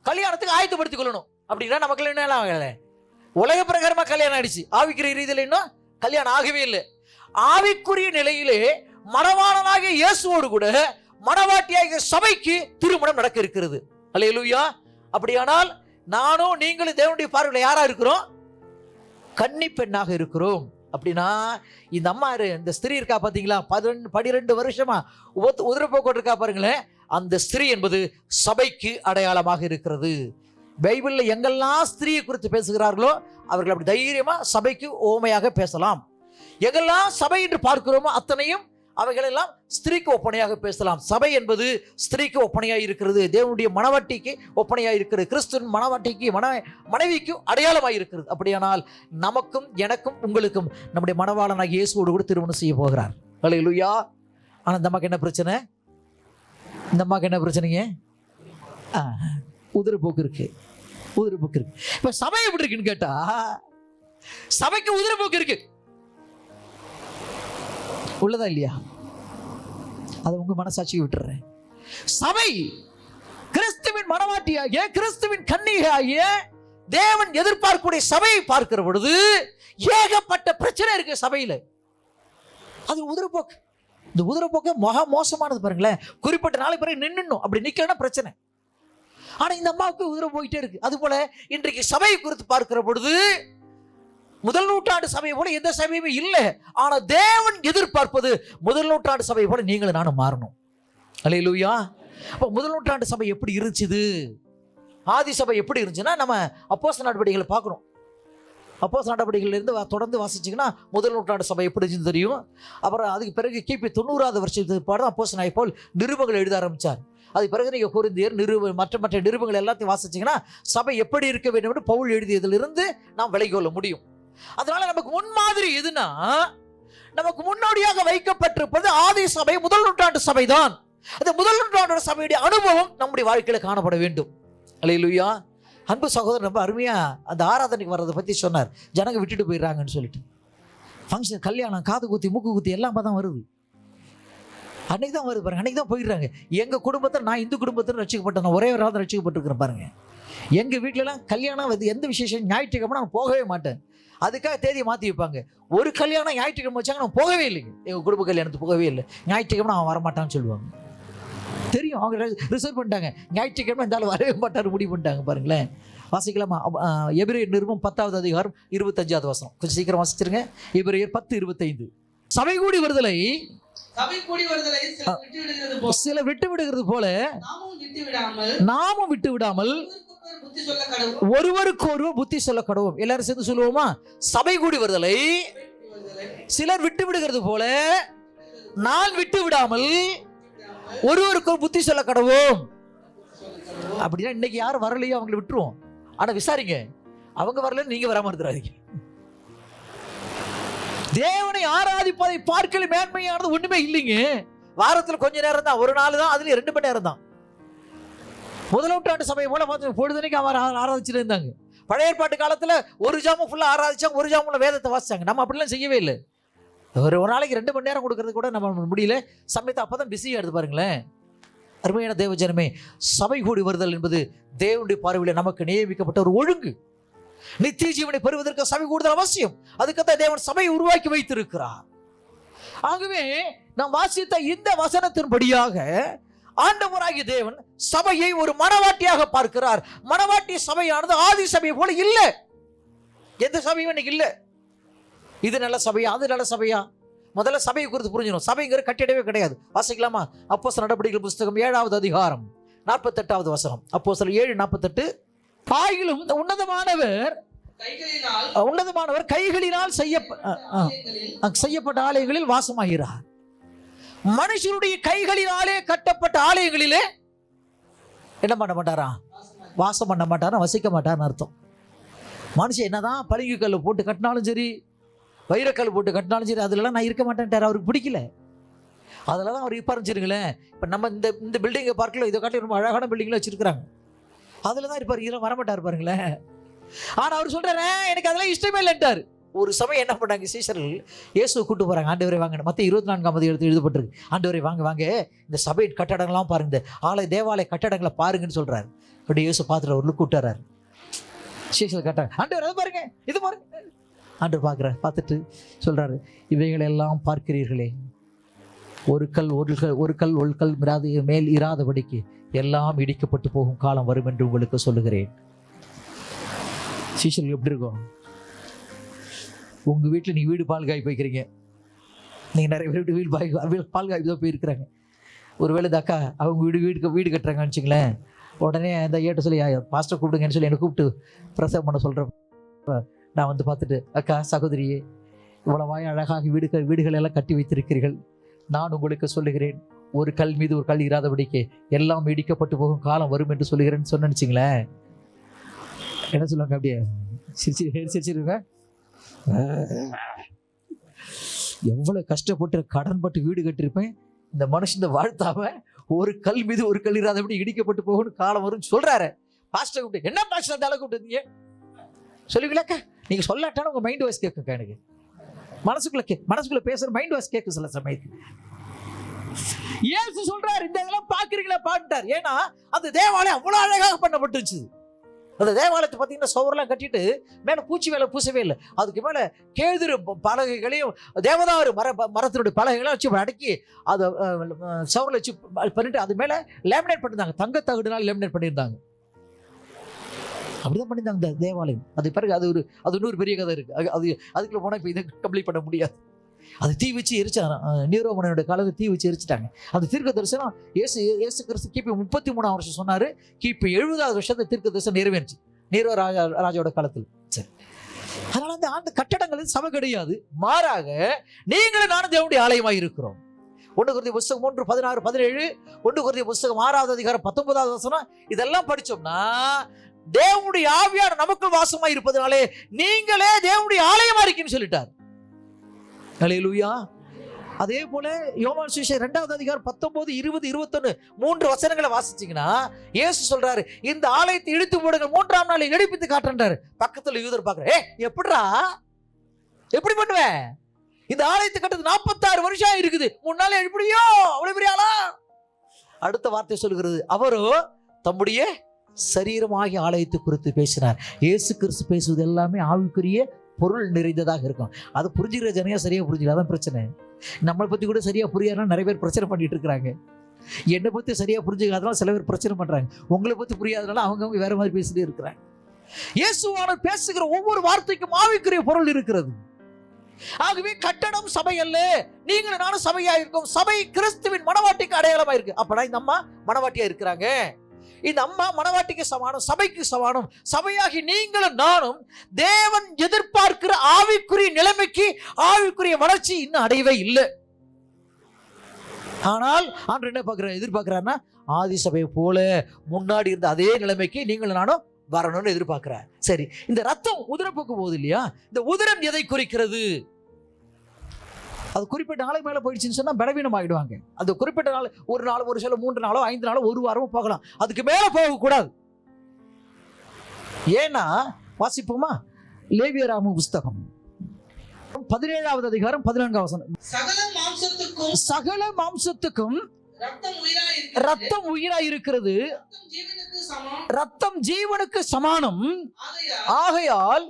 கல்யாணத்துக்கு ஆயத்தப்படுத்திக் கொள்ளணும். அப்படின்னா நமக்கு என்ன, உலக பிரகாரமா கல்யாணம் ஆயிடுச்சு, ஆவிக்குரிய ரீதியில் இன்னும் கல்யாணம் ஆகவே இல்லை. ஆவிக்குரிய நிலையிலே மணவாளனாகிய இயேசுவோடு கூட மணவாட்டியாகிய சபைக்கு திருமணம் நடக்க இருக்கிறது. அல்லேலூயா. அப்படியானால் நானும் நீங்களும் தேவனுடைய பார்வையில் யாரா இருக்கிறோம்? கன்னி பெண்ணாக இருக்கிறோம். அப்படின்னா இந்த அம்மா, இந்த ஸ்திரீ இருக்கா பாத்தீங்களா, 12 வருஷமா உதிரப்போக்கு இருக்கா பாருங்களேன். அந்த ஸ்திரீ என்பது சபைக்கு அடையாளமாக இருக்கிறது. பைபிள்ல எங்கெல்லாம் ஸ்திரீயை குறித்து பேசுகிறார்களோ அவர்கள் அப்படி தைரியமா சபைக்கு ஓமையாக பேசலாம். எங்கெல்லாம் சபை என்று பார்க்கிறோமோ அத்தனையும் அவைகளெல்லாம் ஸ்திரீக்கு ஒப்பனையாக பேசலாம். சபை என்பது ஸ்திரீக்கு ஒப்பனையாக இருக்கிறது, தேவனுடைய மணவாட்டிக்கு ஒப்பனையாக இருக்கிறது, கிறிஸ்துவின் மணவாட்டிக்கு மனைவிக்கு அடையாளமாக இருக்கிறது. அப்படியானால் நமக்கும் எனக்கும் உங்களுக்கும் நம்முடைய மணவாளனாகிய இயேசுவோடு கூட திருமணம் செய்ய போகிறார். அல்லேலூயா. ஆனால் இந்த அம்மாக்கு என்ன பிரச்சனை? இந்த அம்மாக்கு என்ன பிரச்சனைங்க? உதிரப்போக்கு இருக்கு. இப்ப சபை எப்படி இருக்குன்னு கேட்டா, சபைக்கு உதிரப்போக்கு இருக்கு. உள்ளதா இல்லையா? அதை உங்க மனசாட்சிக்கு விட்டுறேன். சபை கிறிஸ்துவின் மணவாட்டியாகிய, கிறிஸ்துவின் கன்னிகையாகிய தேவன் எதிர்பார்க்கக்கூடிய சபையை பார்க்கிற பொழுது ஏகப்பட்ட பிரச்சனை இருக்கு சபையில. அது உதிரப்போக்கு. இந்த உதிரப்போக்கு மோசமானது பாருங்களேன். குறிப்பிட்ட நாளை பிறகு நின்னும் அப்படி நிக்கலன்னா பிரச்சனை. ஆனா இந்த அம்மாவுக்கு உதிரம் போயிட்டே இருக்கு. அது போல இன்றைக்கு சபையை குறித்து பார்க்கிற பொழுது முதல் நூற்றாண்டு சபையை போல எந்த சபையுமே இல்லை. ஆனா தேவன் எதிர்பார்ப்பது முதல் நூற்றாண்டு சபையை போல நீங்களும் நானும் மாறணும். அல்லேலூயா. அப்ப முதல் நூற்றாண்டு சபை எப்படி இருந்துச்சு, ஆதி சபை எப்படி இருந்துச்சுன்னா நம்ம அப்போஸ்தலர் நடவடிக்கைகளை பார்க்கணும். அப்போஸ்தலர் நடவடிக்கையில இருந்து தொடர்ந்து வாசிச்சிங்கன்னா முதல் நூற்றாண்டு சபை எப்படி இருந்துச்சு தெரியும். அப்புறம் அதுக்கு பிறகு கிபி 90வது வருஷத்துக்கு பாடம் அப்போஸ்தலனாகிய பவுல் நிருபங்களை எழுத ஆரம்பிச்சார். அதுக்கு பிறகு நீங்க கொரிந்தியர் மற்ற நிருபங்கள் எல்லாத்தையும் வாசிச்சிங்கன்னா சபை எப்படி இருக்க வேண்டும் என்று பவுல் எழுதியதிலிருந்து நாம் விலகி கொள்ள முடியும். அதனால நமக்கு முன்மாதிரி எதுனா, நமக்கு முன்னோடியாக வைக்கப்பட்டிருப்பது ஆதி சபை, முதல் நூற்றாண்டு சபைதான். அந்த முதல் நூற்றாண்டு சபையுடைய அனுபவம் நம்முடைய வாழ்க்கையில காணப்பட வேண்டும். அல்லேலூயா. அன்பு சகோதரன் ரொம்ப அருமையா அந்த ஆராதனைக்கு வர்றதை பத்தி சொன்னார். ஜனங்க விட்டுட்டு போயிடுறாங்கன்னு சொல்லிட்டு, ஃபங்க்ஷன், கல்யாணம், காது குத்தி, மூக்கு குத்தி எல்லாம் தான் வருது. அன்னைக்கு தான் வருது பாருங்க, அன்னைக்கு தான் போயிடுறாங்க. எங்க குடும்பத்தில், நான் இந்து குடும்பத்தில் ரட்சிக்கப்பட்டேன், ஒரே ஒரு ஆள் ரட்சிக்கப்பட்டிருக்கிறேன் பாருங்க. எங்க வீட்டிலலாம் கல்யாணம் எந்த விசேஷம் ஞாயிற்றுக்கிழமை நான் போகவே மாட்டேன். அதுக்காக தேதியை மாற்றி வைப்பாங்க. ஒரு கல்யாணம் ஞாயிற்றுக்கிழமை வச்சாங்க, நான் போகவே இல்லைங்க. எங்கள் குடும்ப கல்யாணத்துக்கு போகவே இல்லை. ஞாயிற்றுக்கிழமை அவன் வரமாட்டான்னு சொல்லுவாங்க. தெரியும், அவங்க ரிசர்வ் பண்ணிட்டாங்க. ஞாயிற்றுக்கிழமை இருந்தாலும் வரவே மாட்டார் முடிவு பண்ணிட்டாங்க பாருங்களேன். வாசிக்கலாமா? எபிரேயர் நிருபம் 10வது அதிகாரம் 25வது வசனம். கொஞ்சம் சீக்கிரம் வாசிச்சிருங்க. எபிரேயர் 10:25. சபை கூடி வருதலை சில விட்டு விடுகிறது போல நாமும் விட்டு விடாமல் ஒருவருக்கு ஒருவர் புத்தி சொல்ல கடவோம். எல்லாரும் சேர்ந்து சொல்லுவோமா? சபை கூடி வருதலை சிலர் விட்டு விடுகிறது போல நான் விட்டு விடாமல் ஒருவருக்கு ஒரு புத்தி சொல்ல கடவோம். அப்படின்னா இன்னைக்கு யாரும் வரலையோ அவங்களை விட்டுருவோம். ஆனா விசாரிங்க, அவங்க வரலன்னு நீங்க வராம இருந்துறாதீங்க. தேவனை ஆராதிப்பதை பார்க்கல மேன்மையானது ஒண்ணுமே இல்லைங்க. வாரத்தில் கொஞ்ச நேரம் தான், ஒரு நாள் தான், அதுல 2 மணி நேரம் தான். முதல் நூற்றாண்டு சபை போல பொழுதுனைக்கு அவர் ஆராதிச்சுட்டு இருந்தாங்க. பழைய ஏற்பாட்டு காலத்துல ஒரு ஜாமம் ஃபுல்லா ஆராதிச்சாங்க, ஒரு ஜாமுல வேதத்தை வாசிச்சாங்க. நம்ம அப்படிலாம் செய்யவே இல்லை. ஒரு நாளைக்கு 2 மணி நேரம் கொடுக்கறது கூட நம்ம முடியல. சமயத்தை அப்பதான் பிஸியா எடுத்து பாருங்களேன். அருமையான தேவஜனமே, சபை கூடி வருதல் என்பது தேவனுடைய பார்வையில் நமக்கு நியமிக்கப்பட்ட ஒரு ஒழுங்கு. நித்திய ஜீவனை பெறுவதற்கு சபை கூடுதல் அவசியம். அதுக்காக தேவன் சபையை உருவாக்கி வைத்திருக்கிறார். ஆகவே நாம் வாசித்த இந்த வசனத்தின்படியாக ஆண்டவராகிய தேவன் சபையை ஒரு மணவாட்டியாக பார்க்கிறார். மணவாட்டி சபையானது ஆதி சபை போல இல்லை. எந்த சபையும் இன்னைக்கு இல்லை. இது நல்ல சபையா, அது நல்ல சபையா? முதல்ல சபையை குறித்து புரிஞ்சிடும். சபைங்கிற கட்டிடவே கிடையாது. வாசிக்கலாமா? அப்போஸ்தலர் நடபடிகள் புஸ்தகம் 7வது அதிகாரம் 48வது வசனம். அப்போஸ்தலர் 7:48. ஆகிலும் இந்த உன்னதமானவர் கைகளினால் செய்யப்பட்ட ஆலயங்களில் வாசமாகிறார். மனுஷருடைய கைகளினாலே கட்டப்பட்ட ஆலயங்களிலே என்ன பண்ண மாட்டாரா? வாசம் பண்ண மாட்டாரா, வசிக்க மாட்டார்னு அர்த்தம். மனுஷன் என்னதான் பளிங்கு கல் போட்டு கட்டினாலும் சரி, வைரக்கல் போட்டு கட்டினாலும் சரி, அதுலலாம் நான் இருக்க மாட்டேன்ட்டார். அவருக்கு பிடிக்கல. அதெல்லாம் அவர் இருப்பாருச்சுங்களேன். இப்போ நம்ம இந்த பில்டிங்கை பார்க்கல, இதை காட்டி ரொம்ப அழகான பில்டிங்ல வச்சிருக்கிறாங்க. அதில் தான் இருப்பார். இதெல்லாம் வரமாட்டார் பாருங்களேன். ஆனால் அவர் சொல்றாரு, எனக்கு அதெல்லாம் இஷ்டமே இல்லைன்ட்டார். ஒரு சமயம் என்ன பண்ணாங்க சீஷர்கள், இயேசுவை கூட்டு போறாங்க. ஆண்டவரே வாங்க, மத்திய 24ஆம் அதிகாரத்தில் எழுதப்பட்டிருக்கு. ஆண்டவரே வாங்க வாங்க, இந்த சபை கட்டடங்கள்லாம் பாருங்க, இந்த ஆலய தேவாலய கட்டடங்களை பாருங்கன்னு சொல்றாரு. அப்படி இயேசு பார்த்துட்டு ஒரு லுக் விட்டுறாரு. சீஷர்கள் கட்டாங்க, ஆண்டவர் அதை பாருங்க, இது பாருங்க. ஆண்டவர் பார்த்துட்டு சொல்றாரு, இவைகள் எல்லாம் பார்க்கிறீர்களே, ஒரு கல் மேல் இராதபடிக்கு எல்லாம் இடிக்கப்பட்டு போகும் காலம் வரும் என்று உங்களுக்கு சொல்லுகிறேன். சீஷர்கள் எப்படி இருக்கும்? உங்க வீட்டில் நீங்க வீடு பால் காய் போய்க்கிறீங்க. நீங்க நிறைய பேர் வீடு பால் காய் தான் போயிருக்கிறாங்க. ஒருவேளை இந்த அக்கா அவங்க வீடு கட்டுறாங்கன்னு வச்சுங்களேன். உடனே அந்த ஏட்ட சொல்லி பாஸ்டர் கூப்பிடுங்கன்னு சொல்லி என்னை கூப்பிட்டு பிரசவம் பண்ண சொல்றேன். நான் வந்து பார்த்துட்டு, அக்கா சகோதரியே, இவ்வளவாய் அழகாக வீடுகள் எல்லாம் கட்டி வைத்திருக்கிறீர்கள். நான் உங்களுக்கு சொல்லுகிறேன், ஒரு கல் மீது ஒரு கல் இராதபடிக்கு எல்லாம் இடிக்கப்பட்டு போகும் காலம் வரும் என்று சொல்லுகிறேன்னு சொன்னேன்னு என்ன சொல்லுவாங்க? அப்படியே சிரிச்சிருங்க. எவ்வளவு கஷ்டப்பட்டு கடன்பட்டு வீடு கட்டிருப்பேன், இந்த மனுஷன் வாழ்த்தாம ஒரு கல் மீது ஒரு கல் இராதபடி இடிக்கப்பட்டு போகணும் காலம் வரும் சொல்றாரு. பாஸ்டர் கூப்பிட்டு, என்ன பாஸ்டர் தலை கூப்பிட்டு சொல்லுவீங்களாக்கா? நீங்க சொல்லாட்டாலும் உங்க மைண்ட் வாய்ஸ் கேட்குங்க. எனக்கு மனசுக்குள்ள பேசுற மைண்ட் வாய்ஸ் கேட்கும் சில சமயத்துக்கு. இயேசு சொல்றாரு, இந்த இதெல்லாம் பாக்குறீங்களா பாட்டார். ஏன்னா அந்த தேவாலயம் அவ்வளவு அழகாக பண்ணப்பட்டுச்சு. அந்த தேவாலயத்தை பார்த்தீங்கன்னா சோரெல்லாம் கட்டிட்டு மேலே பூச்சி வேலை பூசவே இல்லை. அதுக்கு மேலே கேதுரு பலகைகளையும் தேவதாரு மரத்தினுடைய பலகைகளையும் வச்சு அடக்கி அதை சோரில் வச்சு பண்ணிட்டு அது மேலே லேமினேட் பண்ணியிருந்தாங்க. தங்க தகடுனால லேமினேட் பண்ணியிருந்தாங்க. அப்படிதான் பண்ணியிருந்தாங்க இந்த தேவாலயம். அது பிறகு அது இன்னொரு பெரிய கதை இருக்கு. அதுக்குள்ள போனால் இப்போ இதை கம்ப்ளீட் பண்ண முடியாது. அது தீ வச்சு எரிச்சாங்க. நீரோ மன்னனுடைய காலத்தில் தீ வச்சு எரிச்சிட்டாங்க. அந்த தீர்க்க தரிசனம் இயேசு கிறிஸ்து கிபி 33ஆம் வருஷம் சொன்னாரு. கிபி 70வது வருஷத்தை தீர்க்க தரிசனம் நிறைவேறிச்சு நீரோ ராஜாவோட காலத்தில். சரி, அதனால அந்த கட்டடங்கள் சபை கிடையாது. மாறாக நீங்களும் நானும் தேவனுடைய ஆலயமாக இருக்கிறோம். 1 கொரிந்தியர் புத்தகம் 3:16-17, 1 கொரிந்தியர் புத்தகம் 6வது அதிகாரம் 19வது வசனம், இதெல்லாம் படிச்சோம்னா தேவனுடைய ஆவியானவர் நமக்குள் வாசமாய் இருப்பதனாலே நீங்களே தேவனுடைய ஆலயமா இருக்கீங்கன்னு சொல்லிட்டார். அல்லேலூயா. அதே போல யோவான் சுவிசேஷம் 2வது அதிகாரம் 19, 20, 21 3 வசனங்களை வாசிச்சீங்கன்னா இயேசு சொல்றாரு, இந்த ஆலயத்தை இடித்து போடுங்கள், 3ஆம் நாள் எடுப்பித்து காட்டுறாரு. பக்கத்துல யூதர் பாக்குற, எப்படிடா, எப்படி பண்ணுவேன்? இந்த ஆலயத்தை கட்டது 46 வருஷம் இருக்குது, 3 நாள் எப்படியோ அவ்வளவு பெரிய ஆளா? அடுத்த வார்த்தை சொல்கிறது, அவரோ தம்முடைய சரீரமாகிய ஆலயத்தை குறித்து பேசினார். இயேசு கிறிஸ்து பேசுவது எல்லாமே ஆவிக்குரிய பொருள் நிறைந்ததாக இருக்கும். அது புரிஞ்சுக்கிற ஜனையா சரியா புரிஞ்சுக்கலாம். அதான் பிரச்சனை. நம்மளை பத்தி கூட சரியா புரியாதுன்னா நிறைய பேர் பிரச்சனை பண்ணிட்டு இருக்கிறாங்க. என்னை பத்தி சரியா புரிஞ்சுக்காதனால சில பேர் பிரச்சனை பண்றாங்க. உங்களை பத்தி புரியாதனால அவங்க வேற மாதிரி பேசிட்டே இருக்கிறாங்க. இயேசுவானவர் பேசுகிற ஒவ்வொரு வார்த்தைக்கும் ஆவிக்குரிய பொருள் இருக்கிறது. ஆகவே கட்டடம் சபை அல்ல, நீங்களும் நானும் சபையா இருக்கும். சபை கிறிஸ்துவின் மனவாட்டிக்கு அடையாளமா இருக்கு. அப்படா இந்த அம்மா மனவாட்டியா இருக்கிறாங்க. இந்த அம்மா மனவாட்டிக்கு சமானம், சபைக்கு சமானம். சபையாகி நீங்களும் நானும் தேவன் எதிர்பார்க்கிற ஆவிக்குரிய நிலைமைக்கு, ஆவிக்குரிய வளர்ச்சி இன்னும் அடையவே இல்லை. ஆனால் ஆண்டவர் என்ன எதிர்பார்க்கிறாருன்னா, ஆதி சபையை போல முன்னாடி இருந்த அதே நிலைமைக்கு நீங்களும் நானும் வரணும்னு எதிர்பார்க்கிறார். சரி, இந்த ரத்தம் உதிரப்போக்கு போகுது இல்லையா? இந்த உதிரம் எதை குறிக்கிறது? அது குறிப்பிட்ட நாளைக்கு மேலே போயிடுச்சுன்னு சொன்னால் பலவீனம் ஆகிடுவாங்க. அது குறிப்பிட்ட நாள், ஒரு நாள், ஒரு சில 3 நாளோ 5 நாளோ 1 வாரமோ போகலாம். அதுக்கு மேலே போகக்கூடாது. ஏன்னா வாசிப்போமா, லேவியராகமம் புஸ்தகம் 17வது அதிகாரம் 14வது வசனம், சகல மாம்சத்துக்கும் ரத்தம் உயிராய் இருக்கிறது, ரத்தம் ஜீவனுக்கு சமானம். ஆகையால்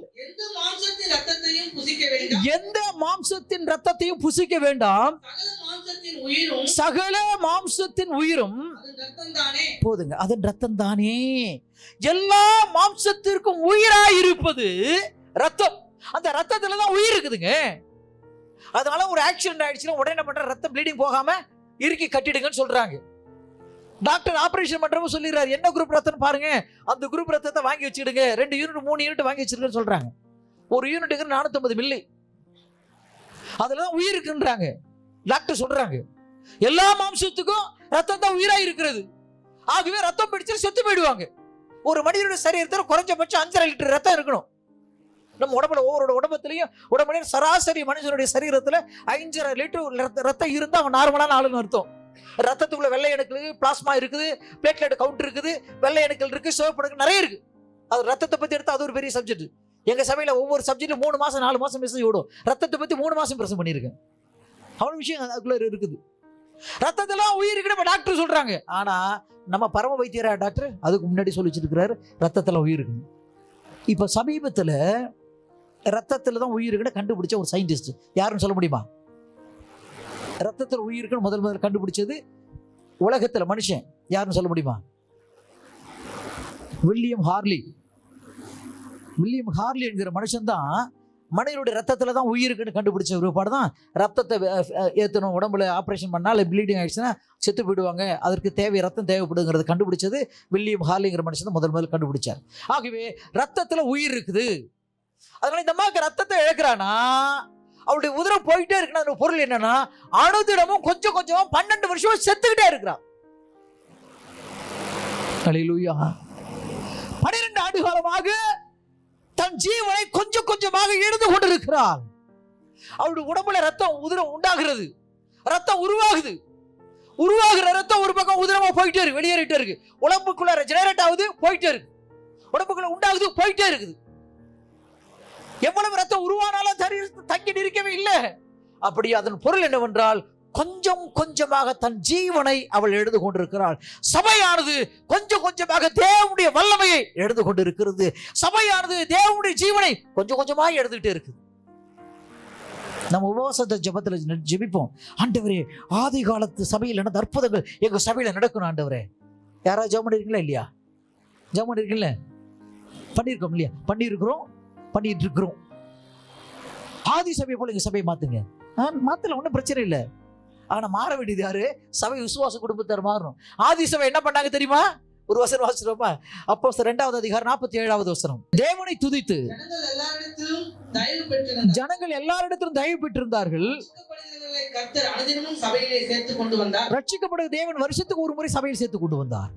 எந்த மாம்சத்தின் ரத்தத்தையும் புசிக்க வேண்டாம், சகல மாம்சத்தின் உயிரும் போதுங்க, அதன் ரத்தம் தானே. எல்லா மாம்சத்திற்கும் உயிராய் இருப்பது ரத்தம். அந்த ரத்தத்துல தான் உயிர் இருக்குதுங்க. அதனால ஒரு ஆக்சிடென்ட் ஆயிடுச்சுன்னா உடனே என்ன பண்ற, ரத்தம் ப்ளீடிங் போகாம இறுக்கி கட்டிடுங்கன்னு சொல்றாங்க. டாக்டர் ஆபரேஷன் பண்றவங்க சொல்லிடுறாரு, என்ன குரூப் ரத்தம் பாருங்க, அந்த குரூப் ரத்தத்தை வாங்கி வச்சுடுங்க, 2 யூனிட் 3 யூனிட் வாங்கி வச்சிருக்கேன்னு சொல்றாங்க. ஒரு யூனிட்டுக்கு 450 மில்லி, அதுலதான் உயிர் இருக்குன்றாங்க டாக்டர் சொல்றாங்க. எல்லா மாம்சத்துக்கும் ரத்தம் தான் உயிரா இருக்கிறது. ஆகவே ரத்தம் பிடிச்சு செத்து போயிடுவாங்க. ஒரு மனிதனுடைய சரீரத்தில் குறைஞ்சபட்சம் 5.5 லிட்டர் ரத்தம் இருக்கணும். நம்ம உடம்புல ஒவ்வொரு உடம்புல சராசரி மனுஷனுடைய சரீரத்துல 5.5 லிட்டர் ரத்தம் இருந்தா அவன் நார்மலான ஆளுன்னு அர்த்தம். ரத்தத்துக்குள்ள வெள்ளை அணுக்கள், பிளாஸ்மா இருக்குது, பிளேட்லெட் கவுண்ட் இருக்குது, வெள்ளை அணுக்கள் இருக்கு, சிவப்பு அணுக்கள் நிறைய இருக்கு. அது ரத்தத்தை பத்தி எடுத்தா அது ஒரு பெரிய சப்ஜெக்ட். எங்க சபையில ஒவ்வொரு சப்ஜெக்ட்ல 3 மாசம் 4 மாசம் மெசேஜ் ஓடும். ரத்தத்தை பத்தி 3 மாசம் பிரசங்கம் பண்ணியிருக்கேன். அவ்வளவு விஷயம் அதுக்குள்ள இருக்குது. ரத்தத்தெல்லாம் உயிர் இருக்குன்னு நம்ம டாக்டர் சொல்றாங்க. ஆனா நம்ம பரம வைத்தியரா டாக்டர் அதுக்கு முன்னாடி சொல்லி வச்சிருக்கிறாரு, ரத்தத்தெல்லாம் உயிர் இருக்குன்னு. இப்ப சமீபத்துல ரத்தத்துல தான் உயிர் இருக்குன்னு கண்டுபிடிச்ச ஒரு சயின்டிஸ்ட் யாருன்னு சொல்ல முடியுமா? ரத்தத்தில் உயிர் இருக்குன்னு முதல் கண்டுபிடிச்சது உலகத்துல மனுஷன் யாருன்னு சொல்ல முடியுமா? வில்லியம் ஹார்லி என்கிற மனுஷன் தான் மனிதனுடைய ரத்தத்துல தான் உயிர் இருக்குன்னு கண்டுபிடிச்ச ஒருபாடு தான். ரத்தத்தை ஏற்றணும், உடம்புல ஆப்ரேஷன் பண்ணால் ப்ளீடிங் ஆயிடுச்சுன்னா செத்து போயிடுவாங்க, அதற்கு ரத்தம் தேவைப்படுங்கிறத கண்டுபிடிச்சது வில்லியம் ஹார்லிங்கிற மனுஷன் தான் முதல் கண்டுபிடிச்சார். ஆகவே ரத்தத்துல உயிர் இருக்குது. அதனால இந்த அம்மாவுக்கு ரத்தத்தை இழக்கிறானா, அவளுடைய உதிரம் போயிட்டே இருக்குன்னா பொருள் என்னன்னா, அணுதினமும் கொஞ்சம் கொஞ்சமா 12 வருஷமா செத்துக்கிட்டே இருக்கிறான். அல்லேலூயா. 12 ஆண்டு காலமாக தன் ஜீவனை கொஞ்சம் கொஞ்சமாக இழந்து கொண்டிருக்கிறாள். அவளுடைய உடம்புல ரத்தம் உதிரம் உண்டாகிறது, ரத்தம் உருவாகுற ரத்தம் ஒரு பக்கம் உதிரமா போயிட்டே இருக்கு, வெளியேறிட்டே இருக்கு. உடம்புக்குள்ள ஜெனரேட் ஆகுது, போயிட்டே இருக்கு. உடம்புக்குள்ள உண்டாகுது, போயிட்டே இருக்குது. எவ்வளவு ரத்தம் உருவானாலும் தங்கி நிற்கவே இல்லை. அப்படி அதன் பொருள் என்னவென்றால், கொஞ்சம் கொஞ்சமாக தன் ஜீவனை அவள் எழுந்து கொண்டிருக்கிறாள். சபையானது கொஞ்சம் கொஞ்சமாக தேவனுடைய வல்லமையை எழுந்து கொண்டிருக்கிறது. சபையானது தேவனுடைய ஜீவனை கொஞ்சம் கொஞ்சமாக எழுதுகிட்டே இருக்குது. நம்ம உபவாச ஜெபத்துல ஜெபிப்போம், ஆண்டவரே ஆதி காலத்து சபையில் நடந்த அற்புதங்கள் எங்க சபையில நடக்கணும் ஆண்டவரே. யாராவது ஜெபம் பண்ணிருக்கீங்களா? இல்லையா? ஜெபம் பண்ணிருக்கீங்களா? பண்ணியிருக்கோம் இல்லையா? பண்ணிட்டு இருக்கிறோம். ஆதி சபை போல எங்க சபையை மாத்துங்க. மாத்தல, ஒன்றும் பிரச்சனை இல்லை. ஆனா மாற வேண்டியது யாரு? சபை விசுவாச குடும்பத்தார் மாறணும். ஆதி சபை என்ன பண்ணாங்க தெரியுமா? ஒரு வசனம் வாசிச்சோமா? அப்போஸ்தலர் 2வது அதிகாரம் 47வது வசனம். தேவனை துதித்து ஜனங்கள் எல்லாரிடத்திலும் தயவு பெற்றிருந்தார்கள். கர்த்தர் அனுதினமும் சபையிலே சேர்த்து கொண்டு வந்தார். ரட்சிக்கப்படுகிற தேவன் வருஷத்துக்கு ஒரு முறை சபையில் சேர்த்து கொண்டு வந்தார்.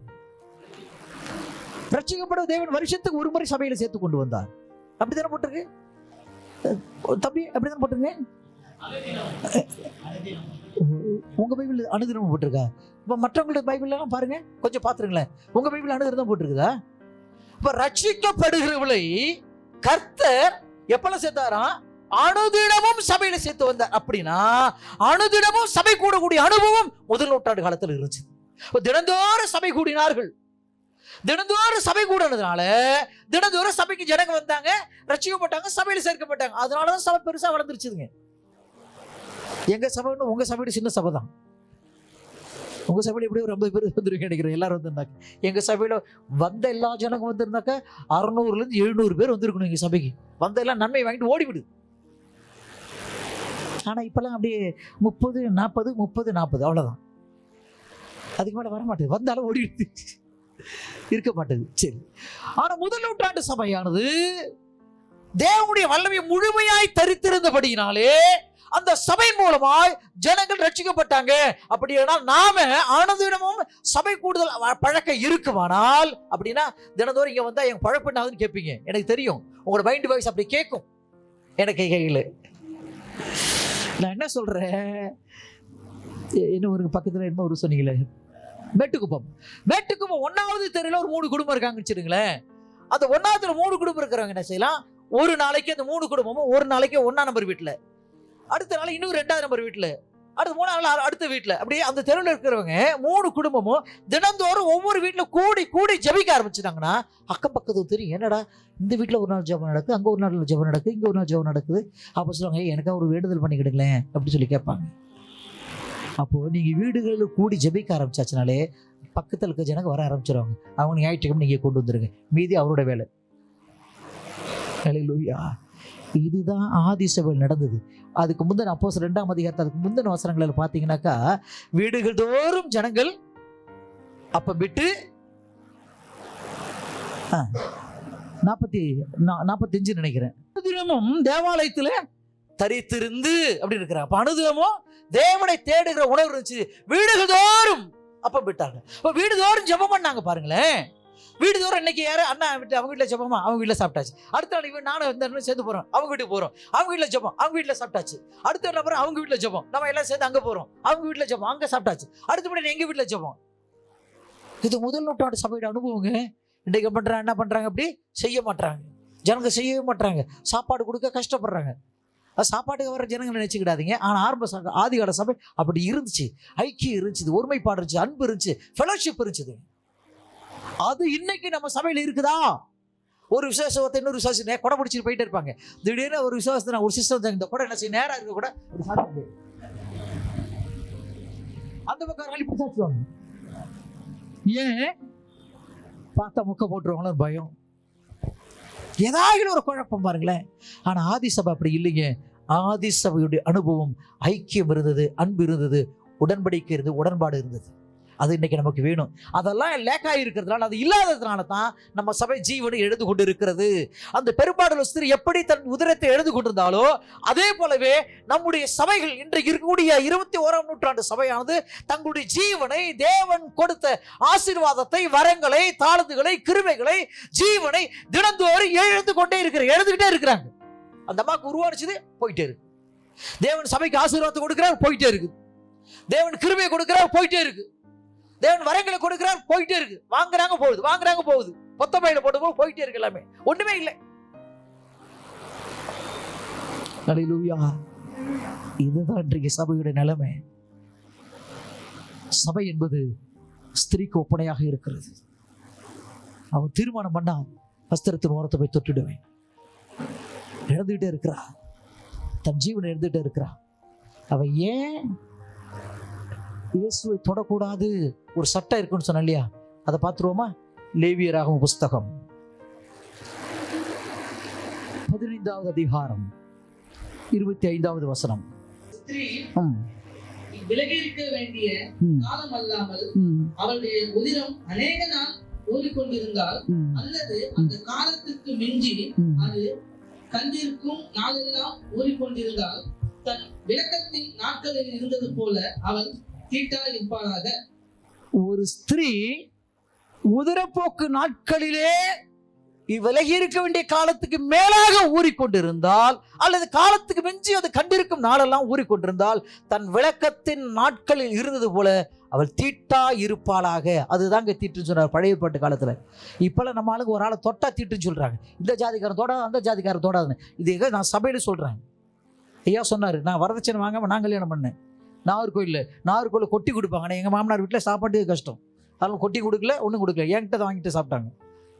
ரட்சிக்கப்படுகிற தேவன் வருஷத்துக்கு ஒரு முறை சபையில சேர்த்து கொண்டு வந்தார். அப்படித்தானே போட்டிருக்கு தம்பி? அப்படித்தானே போட்டிருங்க. உங்க பைபிள் அனுதினம் போட்டிருக்கா? இப்ப மற்றவங்களோட பைபிள் எல்லாம் பாருங்க, கொஞ்சம் பாத்துருங்களேன். உங்க பைபிள் அனுதினம் போட்டிருக்குதா? இப்ப ரட்சிக்கப்படுகிறவளை கர்த்தர் எப்பெல்லாம் சேர்த்தாராம்? அனுதினமும் சபையில சேர்த்து வந்தார். அப்படின்னா அனுதினமும் சபை கூடக்கூடிய அனுபவம் முதல் நூற்றாண்டு காலத்தில் இருந்துச்சு. தினந்தோறும் சபை கூடினார்கள். தினந்தோறும் சபை கூடனதுனால தினந்தோறும் சபைக்கு ஜனங்க வந்தாங்க, ரட்சிக்கப்பட்டாங்க, சபையில சேர்க்கப்பட்டாங்க. அதனாலதான் சபை பெருசா வளர்ந்துருச்சுங்க. எங்க சபை உங்க சபையோட சின்ன சபை தான். உங்க சபையில எப்படி ஒரு 50 பேர் வந்துருக்கு நினைக்கிறேன். எல்லாரும் வந்திருந்தாங்க. எங்க சபையில வந்த எல்லா ஜனங்க வந்திருந்தாக்க 600 இருந்து 700 பேர் வந்திருக்கணும் எங்க சபைக்கு. வந்த எல்லாம் நன்மை வாங்கிட்டு ஓடிவிடு. ஆனா இப்பெல்லாம் அப்படியே 30 40 30 40 அவ்வளவுதான். அதுக்கு மேல வர மாட்டேது. வந்தாலும் ஓடிடுது, இருக்க மாட்டேது. சரி, ஆனா முதல் நூற்றாண்டு சபையானது தேவனுடைய வல்லமையை முழுமையாய் தரித்திருந்தபடியினாலே அந்த சபை மூலமாய் ஜனங்கள் ரட்சிக்கப்பட்டாங்க. அப்படியானால் நாம அனுதினமும் சபை கூடுதல் பழக்கம் இருக்குமானால், அப்படின்னா தினந்தோறும் இங்க வந்தா என் பழப்பு என்னாகுதுன்னு கேட்பீங்க. எனக்கு தெரியும், உங்களோட மைண்ட் வாய்ஸ் அப்படி கேட்கும். எனக்கு கையில் நான் என்ன சொல்றேன், இன்னும் ஒரு பக்கத்துல என்ன ஒரு சொன்னீங்களே, மேட்டுக்குப்பம் 1வது தெருவில் ஒரு 3 குடும்பம் இருக்காங்கன்னு வச்சுருங்களேன். அந்த 1வது தெருவில் 3 குடும்பம் இருக்கிறவங்க என்ன செய்யலாம்? ஒரு நாளைக்கு அந்த 3 குடும்பமும் ஒரு நாளைக்கு 1ஆம் நம்பர் வீட்டில், அடுத்த நாள் இன்னும் 2ஆவது நம்பர் வீட்டில், அடுத்த 3ஆவது நாள் அடுத்த வீட்டில், அப்படியே அந்த தெருவில் இருக்கிறவங்க 3 குடும்பமும் தினந்தோறும் ஒவ்வொரு வீட்டில் கூடி கூடி ஜபிக்க ஆரம்பிச்சுட்டாங்கன்னா அக்கம் பக்கத்து தெரியும். என்னடா இந்த வீட்டில் ஒரு நாள் ஜபம் நடக்குது, அங்கே ஒரு நாள் ஜபம் நடக்குது, இங்கே ஒரு நாள் ஜபம் நடக்குது. அப்போ சொல்லுவாங்க, எனக்காக ஒரு வேண்டுதல் பண்ணிக்கிடுங்களேன் அப்படின்னு சொல்லி கேட்பாங்க. அப்போது நீங்கள் வீடுகளில் கூடி ஜபிக்க ஆரம்பிச்சாச்சுனாலே பக்கத்தில் இருக்க ஜனங்க வர ஆரம்பிச்சிடுவாங்க. அவங்க ஞாயிற்றுக்கிழமை நீங்கள் கொண்டு வந்துருங்க, மீதி அவரோட வேலை. ஹல்லேலூயா. இதுதான் ஆதி சபையில் நடந்தது. அதுக்கு முந்தின அப்போஸ்தலர் 2ஆம் அதிகாரத்தில் அதுக்கு முந்தின வசனங்களில் பார்த்தீங்கன்னாக்கா வீடுகள் தோறும் ஜனங்கள் அப்பம் விட்டு 45 நினைக்கிறேன் தினமும் தேவாலயத்தில் தரித்திருந்து அப்படி இருக்கிறாங்க. அப்ப அனுதினமும் தேவனை தேடுகிற உணர்வு இருந்துச்சு. வீடுகள் தோறும் அப்பம் விட்டாங்க. இப்போ வீடு தோறும் ஜெபம் பண்ணாங்க. பாருங்களேன், வீடு தோறும் இன்னைக்கு யாரு அண்ணா வீட்டு அவங்க வீட்டில் ஜெபமா, அவங்க வீட்டில் சாப்பிட்டாச்சு. அடுத்த நாள் இவன் நானும் இந்த சேர்ந்து போறோம், அவங்க வீட்டுக்கு போறோம், அவங்க வீட்டில் ஜெபம், அவங்க வீட்டில் சாப்பிட்டாச்சு. அடுத்த நபர் அவங்க வீட்டில் ஜெபம், நம்ம எல்லாம் சேர்ந்து அங்கே போறோம், அவங்க வீட்டில் ஜெபம், அங்கே சாப்பிட்டாச்சு. அடுத்தபடி எங்க வீட்டில் ஜெபம். இது முதல் நூற்றாண்டு சபையோட அனுபவங்க. இன்றைக்கு பண்றாங்க, என்ன பண்றாங்க? அப்படி செய்ய மாட்டாங்க. ஜனங்க செய்யவே மாட்டாங்க. சாப்பாடு கொடுக்க கஷ்டப்படுறாங்க. சாப்பாட்டுக்கு வர ஜனங்கள் நினைச்சுக்கிடாதீங்க. ஆனால் ஆரம்ப ஆதிகால சபை அப்படி இருந்துச்சு. ஐக்கியம் இருந்துச்சு, ஒருமைப்பாடு இருந்துச்சு, அன்பு இருந்துச்சு, ஃபெலோஷிப் இருந்துச்சு. அது இன்னைக்கு நம்ம சபையில் இருக்குதா? ஒரு விசுவாசத்தை இன்னொரு விசுவாசி கொடை பிடிச்சிட்டு போயிட்டே இருப்பாங்க. திடீர்னு ஒரு விசுவாசத்தை ஒரு சிஸ்டம் இந்த கூட என்ன செய்ய நேரம் இருக்க கூட அந்த பக்கம் வழி பிடிச்சாச்சுவாங்க. ஏன் பார்த்தா முக்க போட்டுருவாங்களோ பயம், ஏதாவது ஒரு குழப்பம் பாருங்களேன். ஆனா ஆதி சபை அப்படி இல்லைங்க. ஆதி சபையுடைய அனுபவம் ஐக்கியம் இருந்தது, அன்பு இருந்தது, உடன்படிக்கை இருந்தது, உடன்பாடு இருந்தது. அது இன்னைக்கு நமக்கு வேணும். அதெல்லாம் லேக்காக இருக்கிறதுனால, அது இல்லாததுனால தான் நம்ம சபை ஜீவனை எழுந்து கொண்டு இருக்கிறது. அந்த பெரும்பாடுள்ள ஸ்திரீ எப்படி தன் உதரத்தை எழுந்து கொண்டிருந்தாலோ அதே போலவே நம்முடைய சபைகள் இன்றைக்கு இருக்கக்கூடிய 21ஆம் நூற்றாண்டு சபையானது தங்களுடைய ஜீவனை, தேவன் கொடுத்த ஆசீர்வாதத்தை, வரங்களை, தாளந்துகளை, கிருபைகளை, ஜீவனை தினந்தோறும் எழுந்துகிட்டே இருக்கிறாங்க. அந்த அம்மாவுக்கு உருவானிச்சது போயிட்டே இருக்கு. தேவன் சபைக்கு ஆசீர்வாதத்தை கொடுக்கிறார், போயிட்டே இருக்கு. தேவன் கிருபையை கொடுக்கிறார், போயிட்டே இருக்கு. தேவன் வரங்களை கொடுக்கிறார், போயிட்டே இருக்கு. வாங்குறாங்க போகுது, பொத்த பையில போட்டு போயிட்டே இருக்கு. எல்லாமே ஒண்ணுமே இல்லை. ஹல்லேலூயா. இதுதான் இன்றைக்கு சபையுடைய நிலைமை. சபை என்பது ஸ்திரீக்கு ஒப்பனையாக இருக்கிறது. அவன் தீர்மானம் பண்ணா வஸ்திரத்தின் ஓரத்தை போய் தொட்டுடுவேன். இழந்துகிட்டே இருக்கிறா, தன் ஜீவனை இழந்துகிட்டே இருக்கிறா. அவன் ஏன் இயேசுவை தொடக்கூடாது? ஒரு சட்டம் இருக்குன்னு சொன்ன இல்லையா? அதை பார்த்துருவோமா? லேவியராகும் புஸ்தகம் 15வது அதிகாரம் 25வது வசனம். ஸ்திரீ ம், விலகி இருக்க வேண்டிய ம், காலம் அல்லாமல் ம், அவளுடைய உதிரம் அநேக நாள் ஊறிக்கொண்டிருந்தால், ம், அல்லது அந்த காலத்திற்கு மிஞ்சி ம். அது கண்டிருக்கும் நாளெல்லாம் ஊறிக்கொண்டிருந்தால், தன் விளக்கத்தின் நாட்களில் இருந்தது போல அவள் தீட்டா இருப்பாளாக. ஒரு ஸ்திரீ உதிரப்போக்கு நாட்களிலே விலகி இருக்க வேண்டிய காலத்துக்கு மேலாக ஊறிக்கொண்டிருந்தால், அல்லது காலத்துக்கு மிஞ்சி அது கண்டிருக்கும் நாளெல்லாம் ஊறிக்கொண்டிருந்தால், தன் விளக்கத்தின் நாட்களில் இருந்தது போல அவள் தீட்டா இருப்பாளாக. அதுதாங்க தீட்டுன்னு சொன்னார் பழைய பாட்டு காலத்துல. இப்பெல்லாம் நம்ம ஆளுக்கு ஒரு ஆளை தொட்டா தீட்டுன்னு சொல்றாங்க. இந்த ஜாதிக்காரன் தொடாது, அந்த ஜாதிக்காரன் தொடாதுன்னு. இது நான் சபையில சொல்றேன். ஐயா சொன்னாரு, நான் வரதட்சணை வாங்காம நான் கல்யாணம் பண்ணேன். நாகர்கோயில் கொட்டி கொடுப்பாங்க. ஆனால் எங்கள் மாமனார் வீட்டில் சாப்பாட்டு கஷ்டம், அதெல்லாம் கொட்டி கொடுக்கல, ஒன்றும் கொடுக்கல, என்கிட்ட தான் வாங்கிட்டு சாப்பிட்டாங்க.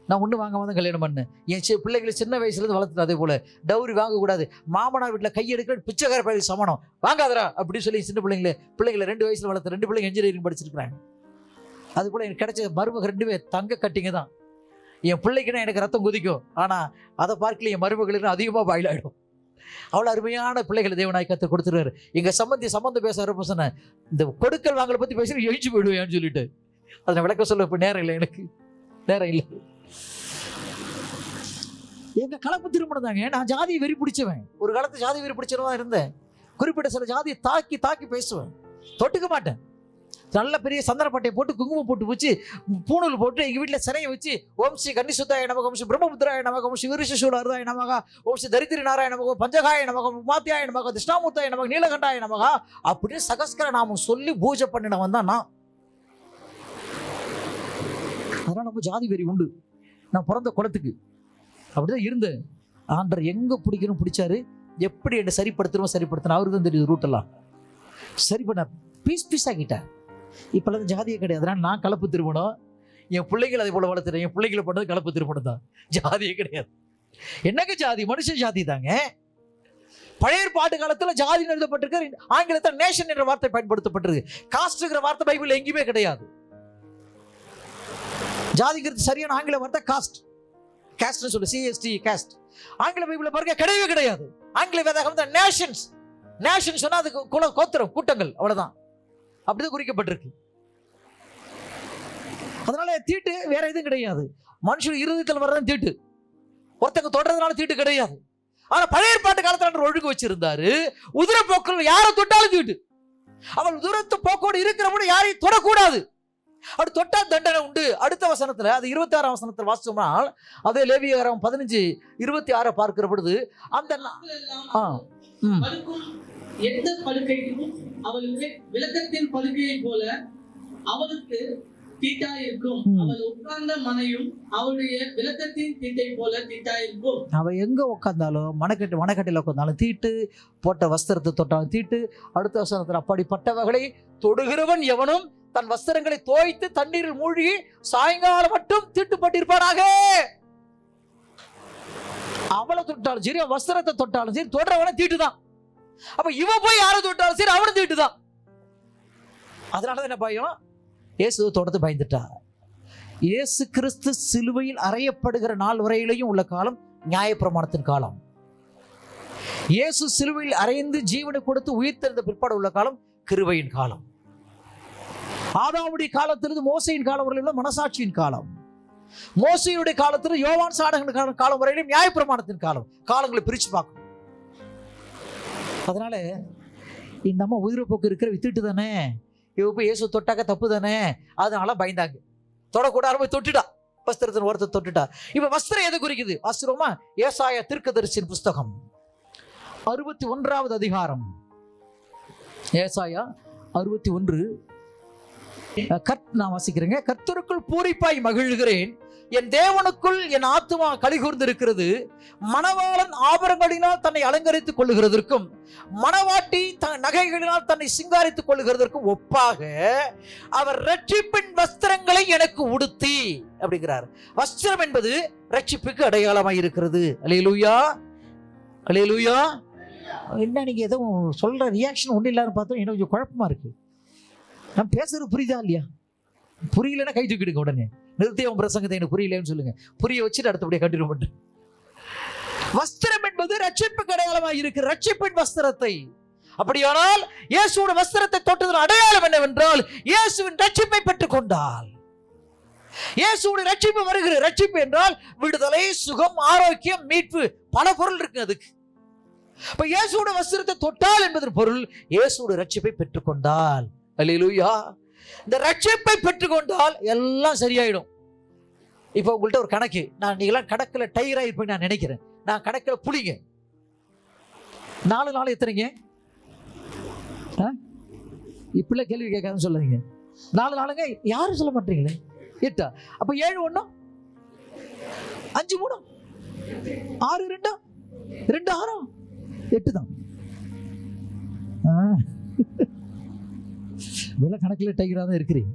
நான் ஒன்றும் வாங்காம தான் கல்யாணம் பண்ணேன். என் பிள்ளைகளை சின்ன வயசுலேருந்து வளர்த்துட்டு அதே போல் டவுரி வாங்கக்கூடாது, மாமனார் வீட்டில் கையெடுக்கிற பிச்சைக்கார பயிர் சமணம் வாங்காதரா அப்படின்னு சொல்லி சின்ன பிள்ளைங்களை 2 வயசில் வளர்த்து 2 பிள்ளைங்க இன்ஜினியரிங் படிச்சிருக்கிறாங்க. அது போல் எனக்கு கிடைச்ச மருமக 2 பேர் தங்க கட்டிங்க தான். என் பிள்ளைக்குன்னா எனக்கு ரத்தம் குதிக்கும், ஆனால் அதை பார்க்கல என் மருமகளுக்கு அதிகமாக பாயிலாயிடும். அவ்வளோ அருமையான பிள்ளைகளை தேவனாய் கர்த்தர் கொடுத்துருவாரு. எங்கள் சம்பந்தம் பேச வரப்போ சொன்னேன், இந்த கொடுக்கல் வாங்கலை பற்றி பேசுகிற எழுச்சி போயிடுவேன்னு சொல்லிட்டு அதை விளக்க சொல்ல இப்போ நேரம் இல்லை, எனக்கு நேரம் இல்லை. எங்கள் கலப்பு திருமணம் தாங்க. நான் ஜாதியை வெறி பிடிச்சவன். ஒரு காலத்து ஜாதி வெறி பிடிச்சவன் இருந்தேன். குறிப்பிட்ட சில ஜாதியை தாக்கி பேசுவேன், தொட்டுக்க மாட்டேன். நல்ல பெரிய சந்தனப்பட்டையை போட்டு குங்குமம் போட்டு வச்சு பூணூல் போட்டு எங்கள் வீட்டில் சிறையை வச்சு ஓம் ஸ்ரீ கன்னிசுத்தாய நமக, ஓம் ஸ்ரீ பிரம்மபுத்திராய நமக, ஓம் ஸ்ரீ விருஷசூலார்தாய நமக, ஓம் ஸ்ரீ தரித்திரி நாராயண நமக, பஞ்சகாய நமக, உமாத்தியாய நமக, திஷ்ணாமூர்த்தாய நமக, நீலகண்டாய நமக அப்படின்னு சகஸ்கர நாமம் சொல்லி பூஜை பண்ணினவன் தான் நான். அதனால் நம்ம ஜாதி வெறி உண்டு. நான் பிறந்த குலத்துக்கு அப்படிதான் இருந்தேன். ஆண்டர் எங்கே பிடிச்சாரு, எப்படி என்னை சரிப்படுத்தணும் அவருக்கு தான் தெரியுது. ரூட்டெல்லாம் சரி பண்ண பீஸ் ஆகிட்டார். இப்போல்லாம் ஜாதியே கிடையாது. அதனால் நான் கலப்பு திருமணம், என் பிள்ளைகள் அதே போல் வளர்த்துறேன். என் பிள்ளைகளை பண்ணது கலப்பு திருமணம் தான், ஜாதியே கிடையாது. என்னங்க ஜாதி? மனுஷன் ஜாதி தாங்க. பழைய பாட்டு காலத்தில் ஜாதி எழுதப்பட்டிருக்கு, ஆங்கிலத்தில் நேஷன் என்ற வார்த்தை பயன்படுத்தப்பட்டிருக்கு. காஸ்ட்ங்கிற வார்த்தை பைபிள் எங்கேயுமே கிடையாது. ஜாதிங்கிறது சரியான ஆங்கில வார்த்தை காஸ்ட்னு சொல்லு, CST காஸ்ட். ஆங்கில பைபிளை பாருங்க, கிடையவே கிடையாது. ஆங்கில வேதாகம் தான் நேஷன் சொன்னா அதுக்கு கோத்திரம், கூட்டங்கள், அவ்வளவுதான். அப்படிதான் குறிக்கப்பட்டிருக்கு. அதனால தீட்டு வேற எதுவும் கிடையாது. மனுஷன் இருதயத்தில் வர்றதான் தீட்டு. ஒருத்தங்க தொடர்றதுனால தீட்டு கிடையாது. ஆனா பழைய பாட்டு காலத்துல ஒழுங்கு வச்சிருந்தாரு. உதிரப்போக்கள் யாரை தொட்டாலும் தீட்டு. அவள் உதிரத்து போக்கோடு இருக்கிறவங்க யாரையும் தொடக்கூடாது. அப்படி தொட்டா தண்டனை உண்டு. அடுத்த வசனத்துல, அது 26ஆம் வசனத்துல வாசிச்சோம்னா, அதே லேவியராகமம் 15:26 பார்க்கிற பொழுது அந்த எந்த படுக்கையும் அவள் விளக்கத்தின் படுக்கையை போல அவளுக்கு தீட்டா இருக்கும். அவள் உட்கார்ந்த மனையும் அவளுடைய விளக்கத்தின் தீட்டை போல தீட்டா இருக்கும். அவ எங்க உட்கார்ந்தாலும் மனக்கட்டில உட்கார்ந்தாலும் தீட்டு, போட்ட வஸ்திரத்தை தொட்டாலும் தீட்டு. அடுத்த வசனத்தில், அப்படிப்பட்டவர்களை தொடுகிறவன் எவனும் தன் வஸ்திரங்களை தோய்த்து தண்ணீரில் மூழ்கி சாயங்காலம் மட்டும் தீட்டுப்பட்டிருப்பானாக. அவளை தொட்டாலும் சரி, வஸ்திரத்தை தொட்டாலும் சரி, தொடரவன தீட்டுதான். அப்ப இவ போய் யாரை தொட்டாலும் சரி, அவனும் தீட்டுதான். அதனால என்ன பயம்? இயேசு தொடர்ந்து பயந்துட்டா. இயேசு கிறிஸ்து சிலுவையில் அறையப்படுகிற நாள் வரையிலையும் உள்ள காலம் நியாயப்பிரமாணத்தின் காலம். இயேசு சிலுவையில் அறைந்து ஜீவனை கொடுத்து உயிர் தெரிந்த பிற்பாடு உள்ள காலம் கிருபையின் காலம். ஆதாமுடைய காலத்திலிருந்து மோசையின் காலம் வரையிலும் மனசாட்சியின் காலம். மோசையுடைய காலத்திலிருந்து யோவான் சாடகன் காலம் வரையிலும் நியாயப்பிரமாணத்தின் காலம். காலங்களை பிரிச்சு பார்க்கணும். அதனால இந்த அம்மா உயிரிழப்போக்கு இருக்கிற வித்துட்டு தானே, இவ போய் இயேசு தொட்டாக்க தப்பு தானே, அதனால பயந்தாங்க. தொடக்கூடாது, போய் தொட்டுட்டா. வஸ்திரத்தின் ஓரத்தை தொட்டுட்டா. இப்ப வஸ்திரம் எது குறிக்குது? வஸ்திரமா? ஏசாயா தீர்க்கதரிசியின் புஸ்தகம் 61வது அதிகாரம். ஏசாயா 61. நான் வாசிக்கிறேங்க. கர்த்தருக்குள் பூரிப்பாய் மகிழ்கிறேன், என் தேவனுக்குள் என் ஆத்துமா கலிகூர்ந்து இருக்கிறது. மணவாளன் ஆபரணங்களினால் தன்னை அலங்கரித்துக் கொள்ளுகிறதற்கும் மணவாட்டி நகைகளினால் தன்னை சிங்காரித்துக் கொள்ளுகிறதற்கும் ஒப்பாக அவர் ரட்சிப்பின் வஸ்திரங்களை எனக்கு உடுத்தி அப்படிங்கிறார். வஸ்திரம் என்பது ரட்சிப்புக்கு அடையாளமாய் இருக்கிறது. அல்லேலூயா, அல்லேலூயா. என்ன நீங்க எதுவும் சொல்ற ரியாக்ஷன் ஒன்றும் இல்லாத பார்த்தோம். எனக்கு கொஞ்சம் குழப்பமா இருக்கு. நான் பேசுறது புரியுதா இல்லையா? புரியலன்னா கை தூக்கிடுங்க உடனே. நிறுத்திய பிரசங்கத்தை எனக்கு புரியலன்னு சொல்லுங்க. புரிய வச்சுட்டு அடுத்தபடியே கண்டினியூ பண்றேன். வஸ்திரம் என்பது என்பது ரட்சிப்புக்கு அடையாளமாக இருக்கு, ரட்சிப்பின் வஸ்திரத்தை. அப்படியானால் இயேசுவோட வஸ்திரத்தை தொட்டதன் அடையாளம் என்னவென்றால் இயேசுவின் ரட்சிப்பை பெற்றுக் கொண்டால். இயேசுவோட ரட்சிப்பு வருகிற ரட்சிப்பு என்றால் விடுதலை, சுகம், ஆரோக்கியம், மீட்பு, பல பொருள் இருக்கு அதுக்கு. இப்ப இயேசுவோட வஸ்திரத்தை தொட்டால் என்பதன் பொருள் இயேசுவோட ரட்சிப்பை பெற்றுக்கொண்டால். அல்லேலூயா. இந்த ரட்சிப்பை பெற்றுக்கொண்டால் எல்லாம் சரியாயிடும். இப்போ உங்கள்கிட்ட ஒரு கணக்கு, நீங்களாம் கணக்குல டயரா இருப்பீங்க நான் நினைக்கிறேன். நான் கணக்குல புளிங்க 4 நாள் எத்தனைங்க? இப்படிலாம் கேள்வி கேட்காதுன்னு சொல்லாதீங்க. 4 நாளுங்க யாரும் சொல்ல மாட்டீங்களே. 8. அப்ப 7 1 5 3 6 2 2 6 8 தான். விலை கணக்கில் டைகரா தான் இருக்கிறீங்க.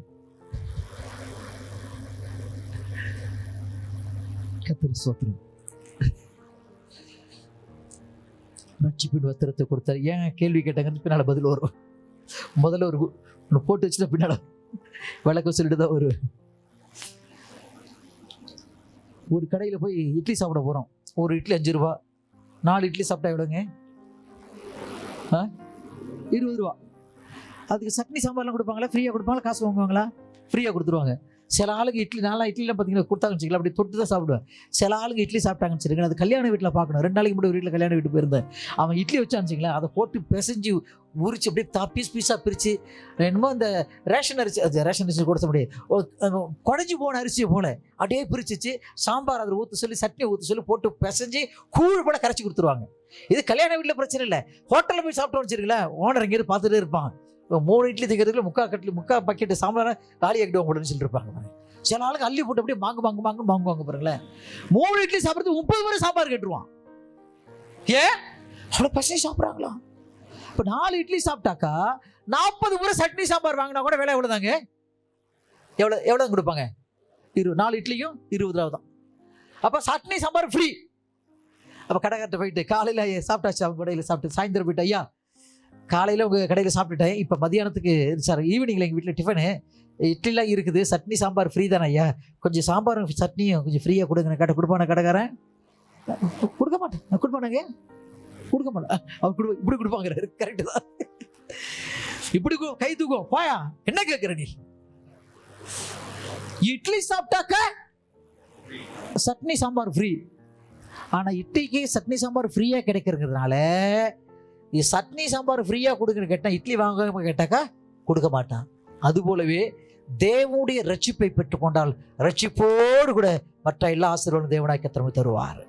கர்த்தர் ஸ்தோத்திரம். ரட்சிப்பின் வஸ்திரத்தை கொடுத்தார். ஏன் கேள்வி கேட்டாங்க பின்னால பதில் வரும். முதல்ல ஒரு போட்டு வச்சுட்டு பின்னால விளக்க சொல்லிட்டு தான் ஒரு கடையில் போய் இட்லி சாப்பிட போகிறோம். ஒரு இட்லி 5 ரூபா. 4 இட்லி சாப்பிட்டா எவ்வளோங்க? 20 ரூபா. அதுக்கு சட்னி சாம்பார்லாம் கொடுப்பாங்களா? ஃப்ரீயாக கொடுப்பாங்களா? காசு வாங்குவாங்களா? ஃப்ரீயாக கொடுத்துருவாங்க. சில ஆளுங்க இட்லி 4 இட்லிலாம் பார்த்தீங்கன்னா கொடுத்தாங்கன்னு வச்சுக்கலாம், அப்படி தொட்டு தான் சாப்பிடுவேன். சில ஆளுங்க இட்லி சாப்பிட்டாங்கன்னு வச்சுருக்கேன். அது கல்யாண வீட்டில் பார்க்கணும். 2 நாளைக்கு முன்னாடி ஒரு வீட்டில் கல்யாண வீட்டு போயிருந்தேன். அவன் இட்லி வச்சான்னு வச்சுங்களேன், அதை போட்டு பிசைஞ்சு உரிச்சு அப்படியே பீஸாக பிரித்து என்னமோ இந்த ரேஷன் அரிசி, அது ரேஷன் அரிசி கொடுத்த முடியாது, குழஞ்சி போன அரிசியை போல அப்படியே பிரிச்சிச்சு சாம்பார் அதில் ஊற்ற சொல்லி சட்னி ஊற்ற சொல்லி போட்டு பிசைஞ்சு கூழ் போல கரைச்சி கொடுத்துருவாங்க. இது கல்யாண வீட்டில் பிரச்சனை இல்லை. ஹோட்டலில் போய் சாப்பிட்டோம்னு வச்சுருக்கீங்களா, ஓனர் எங்கேயும் பார்த்துட்டே இருப்பான். 3 இட்லி தைக்கிறதுக்குள்ள முக்கா பக்கெட்டு சாம்பார் காலி ஆகிடுவோம் போடுன்னு சொல்லிட்டு இருப்பாங்க. சில ஆளுக்கு அள்ளி போட்டு அப்படியே வாங்குவாங்க பாருங்களேன். 3 இட்லி சாப்பிட்றது 30 முறை சாம்பார் கேட்டுருவான். ஏன் அவ்வளோ பசங்க சாப்பிட்றாங்களா? இப்போ 4 இட்லி சாப்பிட்டாக்கா 40 முறை சட்னி சாம்பார் வாங்கினா கூட விலை எவ்வளோதாங்க? எவ்வளோ கொடுப்பாங்க? 4 இட்லியும் 20 ரூபா தான். அப்போ சட்னி சாம்பார் ஃப்ரீ. அப்போ கடைக்கார்ட்ட போயிட்டு காலையில் சாப்பிட்டாச்சு, அவங்க கடையில் சாப்பிட்டு சாயந்தரம் போயிட்டு, ஐயா காலையில் உங்கள் கடையில் சாப்பிட்டுட்டேன், இப்போ மதியானத்துக்கு சார் ஈவினிங்கில் எங்கள் வீட்டில் டிஃபனு இட்லிலாம் இருக்குது, சட்னி சாம்பார் ஃப்ரீ தானே ஐயா, கொஞ்சம் சாம்பாரும் சட்னியும் கொஞ்சம் ஃப்ரீயாக கொடுங்க. கொடுப்பான கடைக்காரன்? கொடுக்க மாட்டேன். கொடுப்பானுங்க? கொடுக்க மாட்டேன். அவர் இப்படி கொடுப்பாங்க. கரெக்டு தான். இப்படி கை தூக்கும் போயா, என்ன கேட்குற நீ? இட்லி சாப்பிட்டாக்க சட்னி சாம்பார் ஃப்ரீ. ஆனால் இட்லிக்கு சட்னி சாம்பார் ஃப்ரீயாக கிடைக்கிறதுனால சட்னி சாம்பார் ஃப்ரீயாக கொடுக்குன்னு கேட்டால் இட்லி வாங்க கேட்டாக்கா கொடுக்க மாட்டான். அதுபோலவே தேவனுடைய ரட்சிப்பை பெற்றுக்கொண்டால் ரட்சிப்போடு கூட மற்ற எல்லா ஆசீர்வாதம் தேவனாய் கர்த்தர் தருவார்.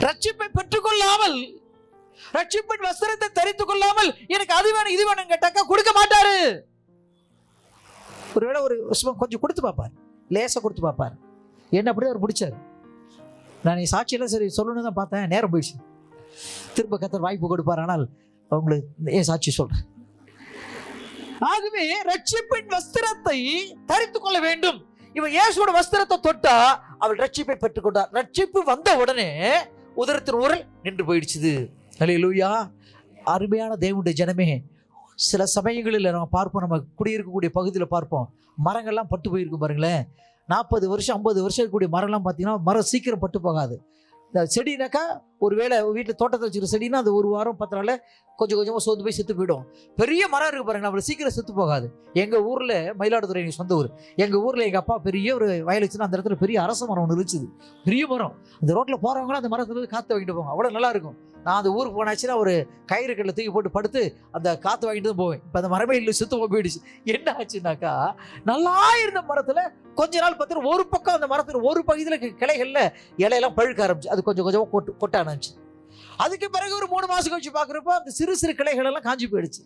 ரட்சிப்பை பெற்றுக்கொள்ளாமல், ரட்சிப்பின் வஸ்திரத்தை தரித்துக் கொள்ளாமல் எனக்கு அது வேணும் இது வேணும் கேட்டாக்கா கொடுக்க மாட்டாரு. ஒருவேளை ஒரு கொஞ்சம் கொடுத்து பார்ப்பார், லேசா கொடுத்து பார்ப்பார். என்ன அப்படியே அவர் பிடிச்சாரு. நான் சாட்சியெல்லாம் சரி சொல்லணும்னு தான் பார்த்தேன், நேரம் போயிடுச்சு. திரும்ப கர்த்தர் வாய்ப்பு கொடுப்பார். ஆனால் அவங்களுக்கு ஏன் சாட்சி சொல்றேன். ஆகவே ரட்சிப்பின் வஸ்திரத்தை தரித்துக் கொள்ள வேண்டும். இவன் இயேசுவோட வஸ்திரத்தை தொட்டா அவள் ரட்சிப்பை பெற்றுக்கொண்டார். ரட்சிப்பு வந்த உடனே உதரத்தின் ஊரல் நின்று போயிடுச்சு. அல்லேலூயா. அருமையான தேவனுடைய ஜனமே, சில சமயங்களில் நம்ம பார்ப்போம், நம்ம குடியிருக்கக்கூடிய பகுதியில் பார்ப்போம், மரங்கள்லாம் பட்டு போயிருக்கும் பாருங்களேன். 40 வருஷம் 50 வருஷம் இருக்கக்கூடிய மரம்லாம் பார்த்தீங்கன்னா மரம் சீக்கிரம் பட்டு போகாது. இந்த செடினாக்கா ஒரு வேளை வீட்டில் தோட்டத்தை வச்சுக்கிற செடினா அது 1 வாரம் 10 நாள் கொஞ்சம் கொஞ்சமாக சோர்ந்து போய் செத்து போயிடும். பெரிய மரம் இருக்கு பாருங்க, அவ்வளோ சீக்கிரம் செத்து போகாது. எங்கள் ஊரில் மயிலாடுதுறை எங்கள் சொந்த ஊர், எங்கள் ஊரில் எங்கள் அப்பா பெரிய ஒரு வயல் வச்சுன்னா அந்த இடத்துல பெரிய அரச மரம் ஒன்று இருந்துச்சு. பெரிய மரம். அந்த ரோட்டில் போகிறவங்களும் அந்த மரத்துல காற்று வாங்கிட்டு போவாங்க, அவ்வளோ நல்லா இருக்கும். நான் அந்த ஊருக்கு போனாச்சுன்னா ஒரு கயிறு கல்லை தூக்கி போட்டு படுத்து அந்த காற்று வாங்கிட்டு தான் போவேன். இப்போ அந்த மரமே இல்லை, சுத்தமாக போயிடுச்சு. என்ன ஆச்சுனாக்கா, நல்லா இருந்த மரத்தில் கொஞ்ச நாள் பார்த்தீங்கன்னா ஒரு பக்கம் அந்த மரத்தில் ஒரு பகுதியில் கிளைகளில் இலையெல்லாம் பழுக்க ஆரம்பிச்சு, அது கொஞ்சம் கொஞ்சமாக கொட்ட ஆரம்பிச்சு. அதுக்கு பிறகு ஒரு 3 மாதம் கழிச்சு பார்க்குறப்போ அந்த சிறு சிறு கிளைகள் எல்லாம் காஞ்சி போயிடுச்சு.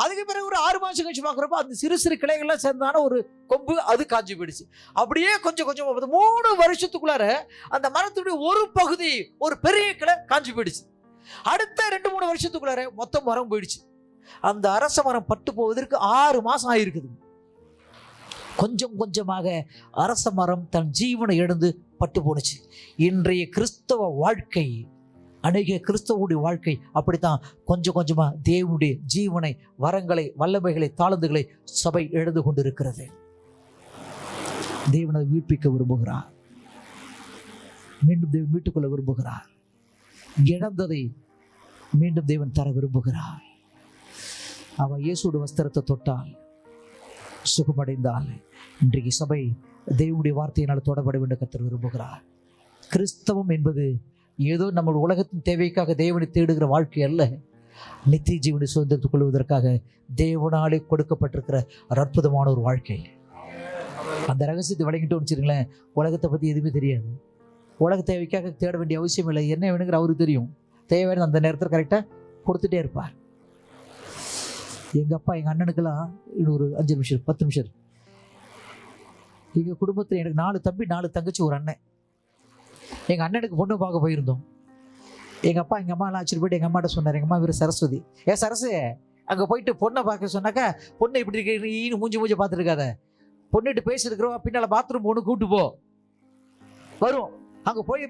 அதுக்கு பிறகு ஒரு 6 மாதம் கழிச்சு பார்க்குறப்போ அந்த சிறு சிறு கிளைகள்லாம் சேர்ந்தான ஒரு கொம்பு அது காஞ்சி போயிடுச்சு. அப்படியே கொஞ்சம் கொஞ்சமாக 3 வருஷத்துக்குள்ளார அந்த மரத்துடைய ஒரு பகுதி ஒரு பெரிய கிளை காஞ்சி போயிடுச்சு. அடுத்த 2-3 வருஷத்துக்குள்ளார மொத்தம் மரம் போயிடுச்சு. அந்த அரச மரம் பட்டு போவதற்கு 6 மாதம் ஆயிருக்குது. கொஞ்சம் கொஞ்சமாக அரச மரம் தன் ஜீவனை இழந்து பட்டு போனுச்சு. இன்றைய கிறிஸ்தவ வாழ்க்கை, அநேக கிறிஸ்தவனுடைய வாழ்க்கை அப்படித்தான் கொஞ்சம் கொஞ்சமாக தேவனுடைய ஜீவனை, வரங்களை, வல்லமைகளை, தாளந்துகளை சபை இழந்து கொண்டிருக்கிறது. தேவனை மீட்பிக்க விரும்புகிறார், மீண்டும் தேவன் மீட்டுக்கொள்ள விரும்புகிறார். இழந்ததை மீண்டும் தேவன் தர விரும்புகிறார். அவன் இயேசுடைய வஸ்திரத்தை தொட்டால் சுகமடைந்தால் இன்றைக்கு சபை தேவனுடைய வார்த்தையினால் தொடப்பட வேண்டும் கர்த்தர் விரும்புகிறார். கிறிஸ்தவம் என்பது ஏதோ நம்ம உலகத்தின் தேவைக்காக தேவனை தேடுகிற வாழ்க்கை அல்ல. நித்திய ஜீவனை சுதந்திரத்துக் கொள்வதற்காக தேவனாலே கொடுக்கப்பட்டிருக்கிற ஒரு அற்புதமான ஒரு வாழ்க்கை. அந்த ரகசியத்தை வழங்கிட்டு வச்சுருங்களேன், உலகத்தை பற்றி எதுவுமே தெரியாது. உலக தேவைக்காக தேட வேண்டிய அவசியம் இல்லை. என்ன வேணுங்கிற அவருக்கு தெரியும். தேவையான அந்த நேரத்தில் கரெக்டாக கொடுத்துட்டே இருப்பார். எங்கள் அப்பா எங்கள் அண்ணனுக்கெல்லாம் இன்னும் ஒரு 5 நிமிஷம் 10 நிமிஷம். எங்கள் குடும்பத்தில் எனக்கு 4 தம்பி 4 தங்கச்சி ஒரு அண்ணன். எங்கள் அண்ணனுக்கு பொண்ணு பார்க்க போயிருந்தோம். எங்கள் அப்பா எங்கள் அம்மாலாம் அழைச்சிட்டு போயிட்டு எங்கள் அம்மாட்ட சொன்னார். எங்கள் அம்மா பேர் சரஸ்வதி. சரசு அங்கே போயிட்டு பொண்ணை பார்க்க சொன்னாக்கா, பொண்ணு இப்படி இருக்கு ஈன்னு மூஞ்சி பார்த்துருக்காத, பொண்ணுகிட்ட பேசிருக்கிறோம் பின்னால் பாத்ரூம் ஒன்று கூப்பிட்டு போ வரும். அங்கே போய்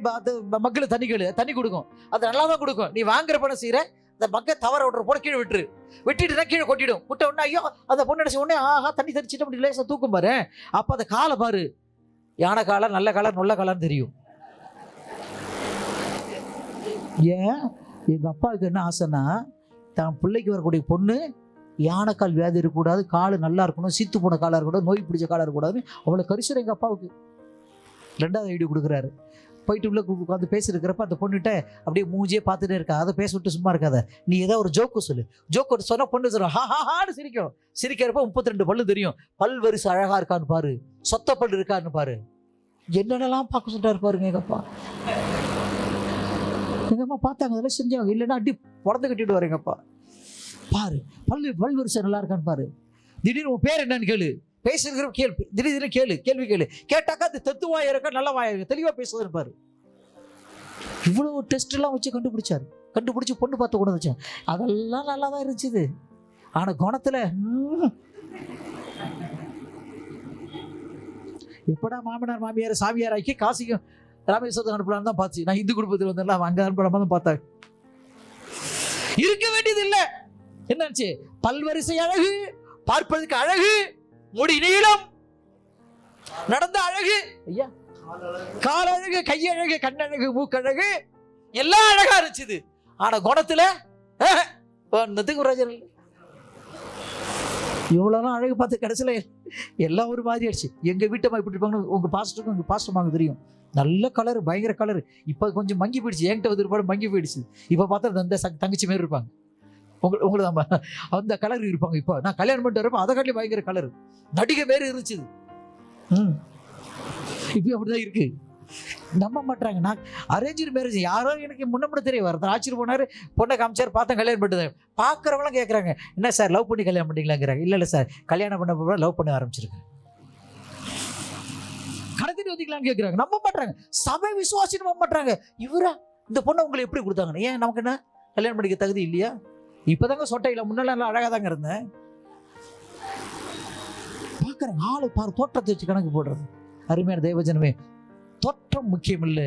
மக்கள் தண்ணி கொடுக்கும். அது நல்லா தான் கொடுக்கும். நீ வாங்குற பணம் செய்கிற அந்த மக்க தவற விட்ற போட கீழே விட்டுட்டுனா கீழே கொட்டிடும். விட்ட உடனே ஐயோ அந்த பொண்ணு அடிச்ச உடனே ஆஹா தண்ணி தரிச்சிட்டு அப்படி லேசாக தூக்கும் பாரு. அப்போ அந்த காலை பாரு, யானை காலை நல்ல காலை நொல்ல காலான்னு தெரியும். ஏன் எங்கள் அப்பாவுக்கு என்ன ஆசைன்னா, தான் பிள்ளைக்கு வரக்கூடிய பொண்ணு யானைக்கால் வியாதி இருக்கக்கூடாது, கால் நல்லா இருக்கணும், சீத்து போன காலாக இருக்கக்கூடாது, நோய் பிடிச்ச காலாக இருக்கக்கூடாதுன்னு அவ்வளோ கரிசனம் எங்கள் அப்பாவுக்கு. 2வது ஐடியா கொடுக்குறாரு. போயிட்டு உள்ள உட்காந்து பேசியிருக்கிறப்ப அந்த பொண்ணுகிட்ட அப்படியே மூஞ்சியே பார்த்துட்டே இருக்கா. அதை பேச விட்டு சும்மா இருக்காத, நீ ஏதாவது ஒரு ஜோக்கு சொல்லு. ஜோக்கு சொன்னால் பொண்ணு சொல்லும் ஹான்னு சிரிக்கும். சிரிக்கிறப்ப 32 பல்லு தெரியும். பல் வரிசை அழகாக இருக்கான்னு பாரு, சொத்த பல் இருக்கான்னு பாரு. என்னென்னலாம் பார்க்க சொல்லிட்டாரு பாருங்க எங்கள் அப்பா. எங்கள் அம்மா பார்த்தாங்க, அதெல்லாம் செஞ்சாங்க. இல்லைன்னா அடி உடந்து கட்டிட்டு வரேங்கப்பா. பாரு பல் வரிசை நல்லா இருக்கான்னு பாரு. திடீர்னு உன் பேர் என்னன்னு கேளு. பேசுகிற கேள்வி திடீர்னு கேள்வி கேட்டாக்கா அது தத்து வாயா இருக்கா நல்ல வாயா இருக்கா தெளிவாக பேசுவது பாரு. இவ்வளோ டெஸ்ட்லாம் வச்சு கண்டுபிடிச்சி பொண்ணு பார்த்து கொண்டு வச்சேன். அதெல்லாம் நல்லா தான் இருந்துச்சு. ஆனால் குணத்தில் எப்படா மாமனார் மாமியார் சாமியார் ஆக்கி காசிக்கும் ராமேஸ்வரத்துக்கு அனுப்பலான்னு தான் பார்த்து. நான் இந்து குடும்பத்தில் வந்தெல்லாம் அங்கே அனுப்பலாமா தான் பார்த்தேன். இருக்க வேண்டியது இல்லை. என்னாச்சு? பல்வரிசை அழகு, பார்ப்பதற்கு அழகு, முடி நீளம், நடந்த அழகு, ஐயா கால் அழகு, கையழகு, கண்ணழகு, மூக்கழகு எல்லாம் அழகா இருந்துச்சு. ஆனா குணத்துல ராஜன் இவ்வளோலாம் அழகு பார்த்து கடைசியில் எல்லாம் ஒரு மாதிரி ஆயிடுச்சு. எங்கள் வீட்டம்மா இப்படி இருப்பாங்கன்னு உங்கள் பாஸ்டருக்கும் உங்கள் பாஸ்டர்மாங்க தெரியும். நல்ல கலர், பயங்கர கலர். இப்போ கொஞ்சம் மங்கி போயிடுச்சு. என்கிட்ட வந்து இருப்பாடு மங்கி போயிடுச்சு. இப்போ பார்த்தா அந்த தங்கச்சி மாரி இருப்பாங்க. உங்களுக்கு நம்ம அந்த கலர் இருப்பாங்க. இப்போ நான் கல்யாணம் பண்ணிட்டு வரப்போ அதை காட்டிலும் பயங்கர கலர் நடிகை மாரி இருந்துச்சு. இப்போ அப்படிதான் இருக்கு. நம்ப மாட்டாங்க. நான் அரேஞ்சு மேரேஜ் யாரோ எனக்கு முன்ன தெரிய வரது ஆச்சரியம் போனார். பொண்ணை காமிச்சார், பார்த்தா கல்யாணம் பண்ணிட்டு பார்க்குறவங்களாம் கேட்குறாங்க, என்ன சார் லவ் பண்ணி கல்யாணம் பண்ணிக்கலாங்கிறாங்க. இல்லை சார் கல்யாணம் பண்ண போக லவ் பண்ண ஆரம்பிச்சிருக்கேன், கடத்திட்டு வந்திக்கலான்னு கேட்குறாங்க. நம்ப மாட்டாங்க. சபை விசுவாசி நம்ப மாட்டாங்க. இவரா இந்த பொண்ணை உங்களுக்கு எப்படி கொடுத்தாங்க? ஏன் நமக்கு என்ன கல்யாணம் பண்ணிக்க தகுதி இல்லையா? இப்போதாங்க சொட்டையில் முன்னெல்லாம் அழகாக தாங்க இருந்தேன். பார்க்குறேன் ஆளு பாரு, தோற்றத்தை வச்சு கணக்கு போடுறது. அருமையான தேவஜனமே, தோற்றம் முக்கியம் இல்லை,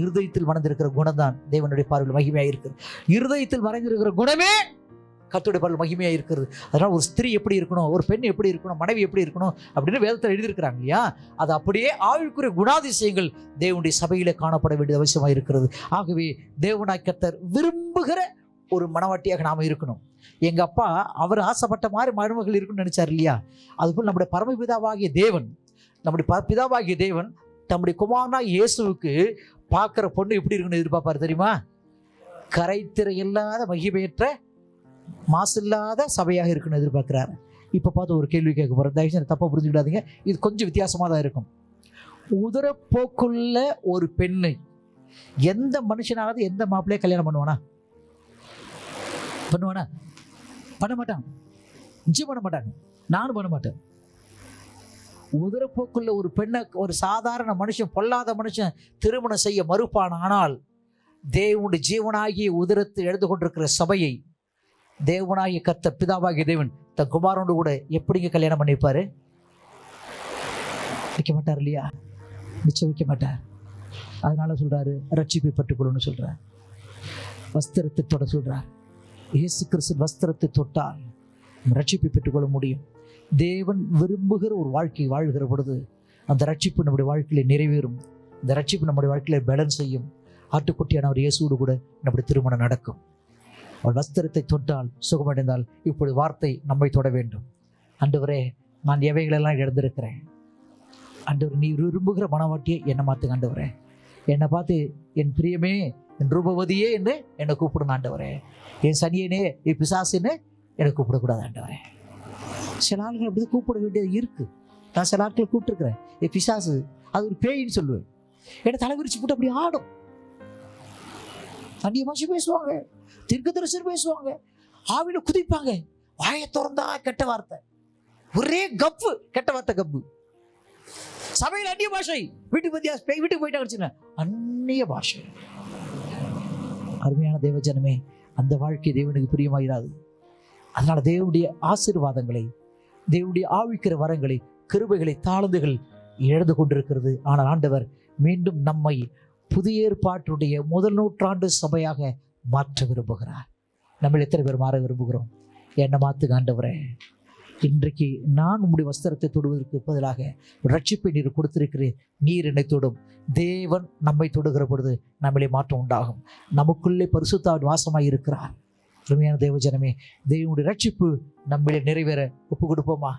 இருதயத்தில் மறைந்திருக்கிற குணம் தான் தேவனுடைய பார்வையில் மகிமையாக இருக்கிறது. இருதயத்தில் மறைந்திருக்கிற குணமே கர்த்தருடைய பார்வையில் மகிமையாக இருக்கிறது. அதனால் ஒரு ஸ்திரீ எப்படி இருக்கணும், ஒரு பெண் எப்படி இருக்கணும், மனைவி எப்படி இருக்கணும் அப்படின்னு வேதத்தில் எழுதியிருக்கிறாங்க இல்லையா? அது அப்படியே ஆவிக்குரிய குணாதிசயங்கள் தேவனுடைய சபையிலே காணப்பட வேண்டியது அவசியமாக இருக்கிறது. ஆகவே தேவனாய் கர்த்தர் விரும்புகிற ஒரு மனவாட்டியாக நாம் இருக்கணும். எங்கள் அப்பா அவர் ஆசைப்பட்ட மாதிரி மருமகள் இருக்குன்னு நினைச்சார் இல்லையா? அதுபோல் நம்முடைய பரமபிதாவாகிய தேவன், நம்முடைய பிதாவாகிய தேவன் நம்முடைய குமாரனா இயேசுவுக்கு பார்க்குற பொண்ணு எப்படி இருக்குன்னு எதிர்பார்ப்பாரு தெரியுமா? கரைத்திரை இல்லாத மகிமையற்ற மாசில்லாத சபையாக இருக்குன்னு எதிர்பார்க்கிறாரு. இப்போ பார்த்து ஒரு கேள்வி கேட்க போகிறேன், தயவுசெய்து தப்பாக புரிஞ்சுக்கிடாதீங்க. இது கொஞ்சம் வித்தியாசமாக தான் இருக்கும். உதரப்போக்குள்ள ஒரு பெண்ணை எந்த மனுஷனாவது எந்த மாப்பிள்ளையே கல்யாணம் பண்ணுவானா? பண்ண மாட்டான். நிச்சயம் பண்ண மாட்டாங்க. நானும் பண்ண மாட்டேன். உதரப்போக்குள்ள ஒரு பெண்ணை ஒரு சாதாரண மனுஷன், பொல்லாத மனுஷன் திருமணம் செய்ய மறுப்பான். ஆனால் தேவனுடைய ஜீவனாகிய உதரத்தில் எழுந்து கொண்டிருக்கிற சபையை தேவனாகிய கர்த்தர் பிதாவாகிய தேவன் தன் குமாரனோடு கூட எப்படிங்க கல்யாணம் பண்ணிப்பாரு? வைக்க மாட்டார் இல்லையா? நிச்சயம் வைக்க மாட்டார். அதனால சொல்றாரு, ரட்சிப்பை பட்டுக்கொள்ளுன்னு சொல்றார். வஸ்திரத்தை தொட சொல்றார். இயேசு கிறிஸ்து வஸ்திரத்தை தொட்டால் ரட்சிப்பை பெற்றுக்கொள்ள முடியும். தேவன் விரும்புகிற ஒரு வாழ்க்கை வாழ்கிற பொழுது அந்த ரட்சிப்பு நம்முடைய வாழ்க்கையில நிறைவேறும். இந்த ரட்சிப்பு நம்முடைய வாழ்க்கையில பேலன்ஸ் செய்யும். ஆட்டுக்குட்டியானவர் இயேசுவோடு கூட நம்முடைய திருமணம் நடக்கும். அவள் வஸ்திரத்தை தொட்டால் சுகமடைந்தால் இப்படி வார்த்தை நம்மை தொட வேண்டும். ஆண்டவரே, நான் எவைகளெல்லாம் இழந்திருக்கிறேன். ஆண்டவர், நீ விரும்புகிற மனவாட்டியை என்னை மாற்றுங்க ஆண்டவரே. என்னை பார்த்து என் பிரியமே, என் ரூபவதியே என்று என்னை கூப்பிடுங்க ஆண்டவரே. என் சனியனே, என் பிசாசுன்னு என்னை கூப்பிடக்கூடாது ஆண்டவரே. சில ஆட்கள் அப்படி கூப்பிட வேண்டியது இருக்கு. நான் சில ஆட்கள் கூப்பிட்டுருக்கிறேன், என் பிசாசு, அது ஒரு பேயின்னு சொல்லுவேன். என்னை தலைவிரிச்சு போட்டு அப்படி ஆடும். அந்நிய பாஷை பேசுவாங்க, தீர்க்கதரிசனம் பேசுவாங்க, ஆவியில குதிப்பாங்க. வாயை திறந்தா கெட்ட வார்த்தை, ஒரே கப்பு, கெட்ட வார்த்தை கப்பு. சபையில் அந்நிய பாஷை, வீட்டுக்கு போயிட்டாங்க அந்நிய பாஷை. அருமையான தேவஜனமே, அந்த வாழ்க்கை தேவனுக்கு பிரியமாயிராது. அதனால தேவனுடைய ஆசீர்வாதங்களை, தேவனுடைய ஆவிக்கிற வரங்களை, கிருபைகளை, தாழ்ந்துகள் இழந்து கொண்டிருக்கிறது. ஆனால் ஆண்டவர் மீண்டும் நம்மை புதிய ஏற்பாட்டுடைய முதல் நூற்றாண்டு சபையாக மாற்ற விரும்புகிறார். நம்ம எத்தனை பேர் மாற விரும்புகிறோம்? என்னை மாற்றுங்க ஆண்டவரே. இன்றைக்கு நான் உம்முடைய வஸ்திரத்தை தொடுவதற்கு பதிலாக ரட்சிப்பை நீர் கொடுத்திருக்கிறேன். நீர் என்னை தொடும். தேவன் நம்மை தொடுகிற பொழுது நம்மளே மாற்றம் உண்டாகும். நமக்குள்ளே பரிசுத்த வாசமாய் இருக்கிறார். உண்மையான தேவஜனமே, தேவனுடைய ரட்சிப்பு நம்மளே நிறைவேற ஒப்பு கொடுப்போமா?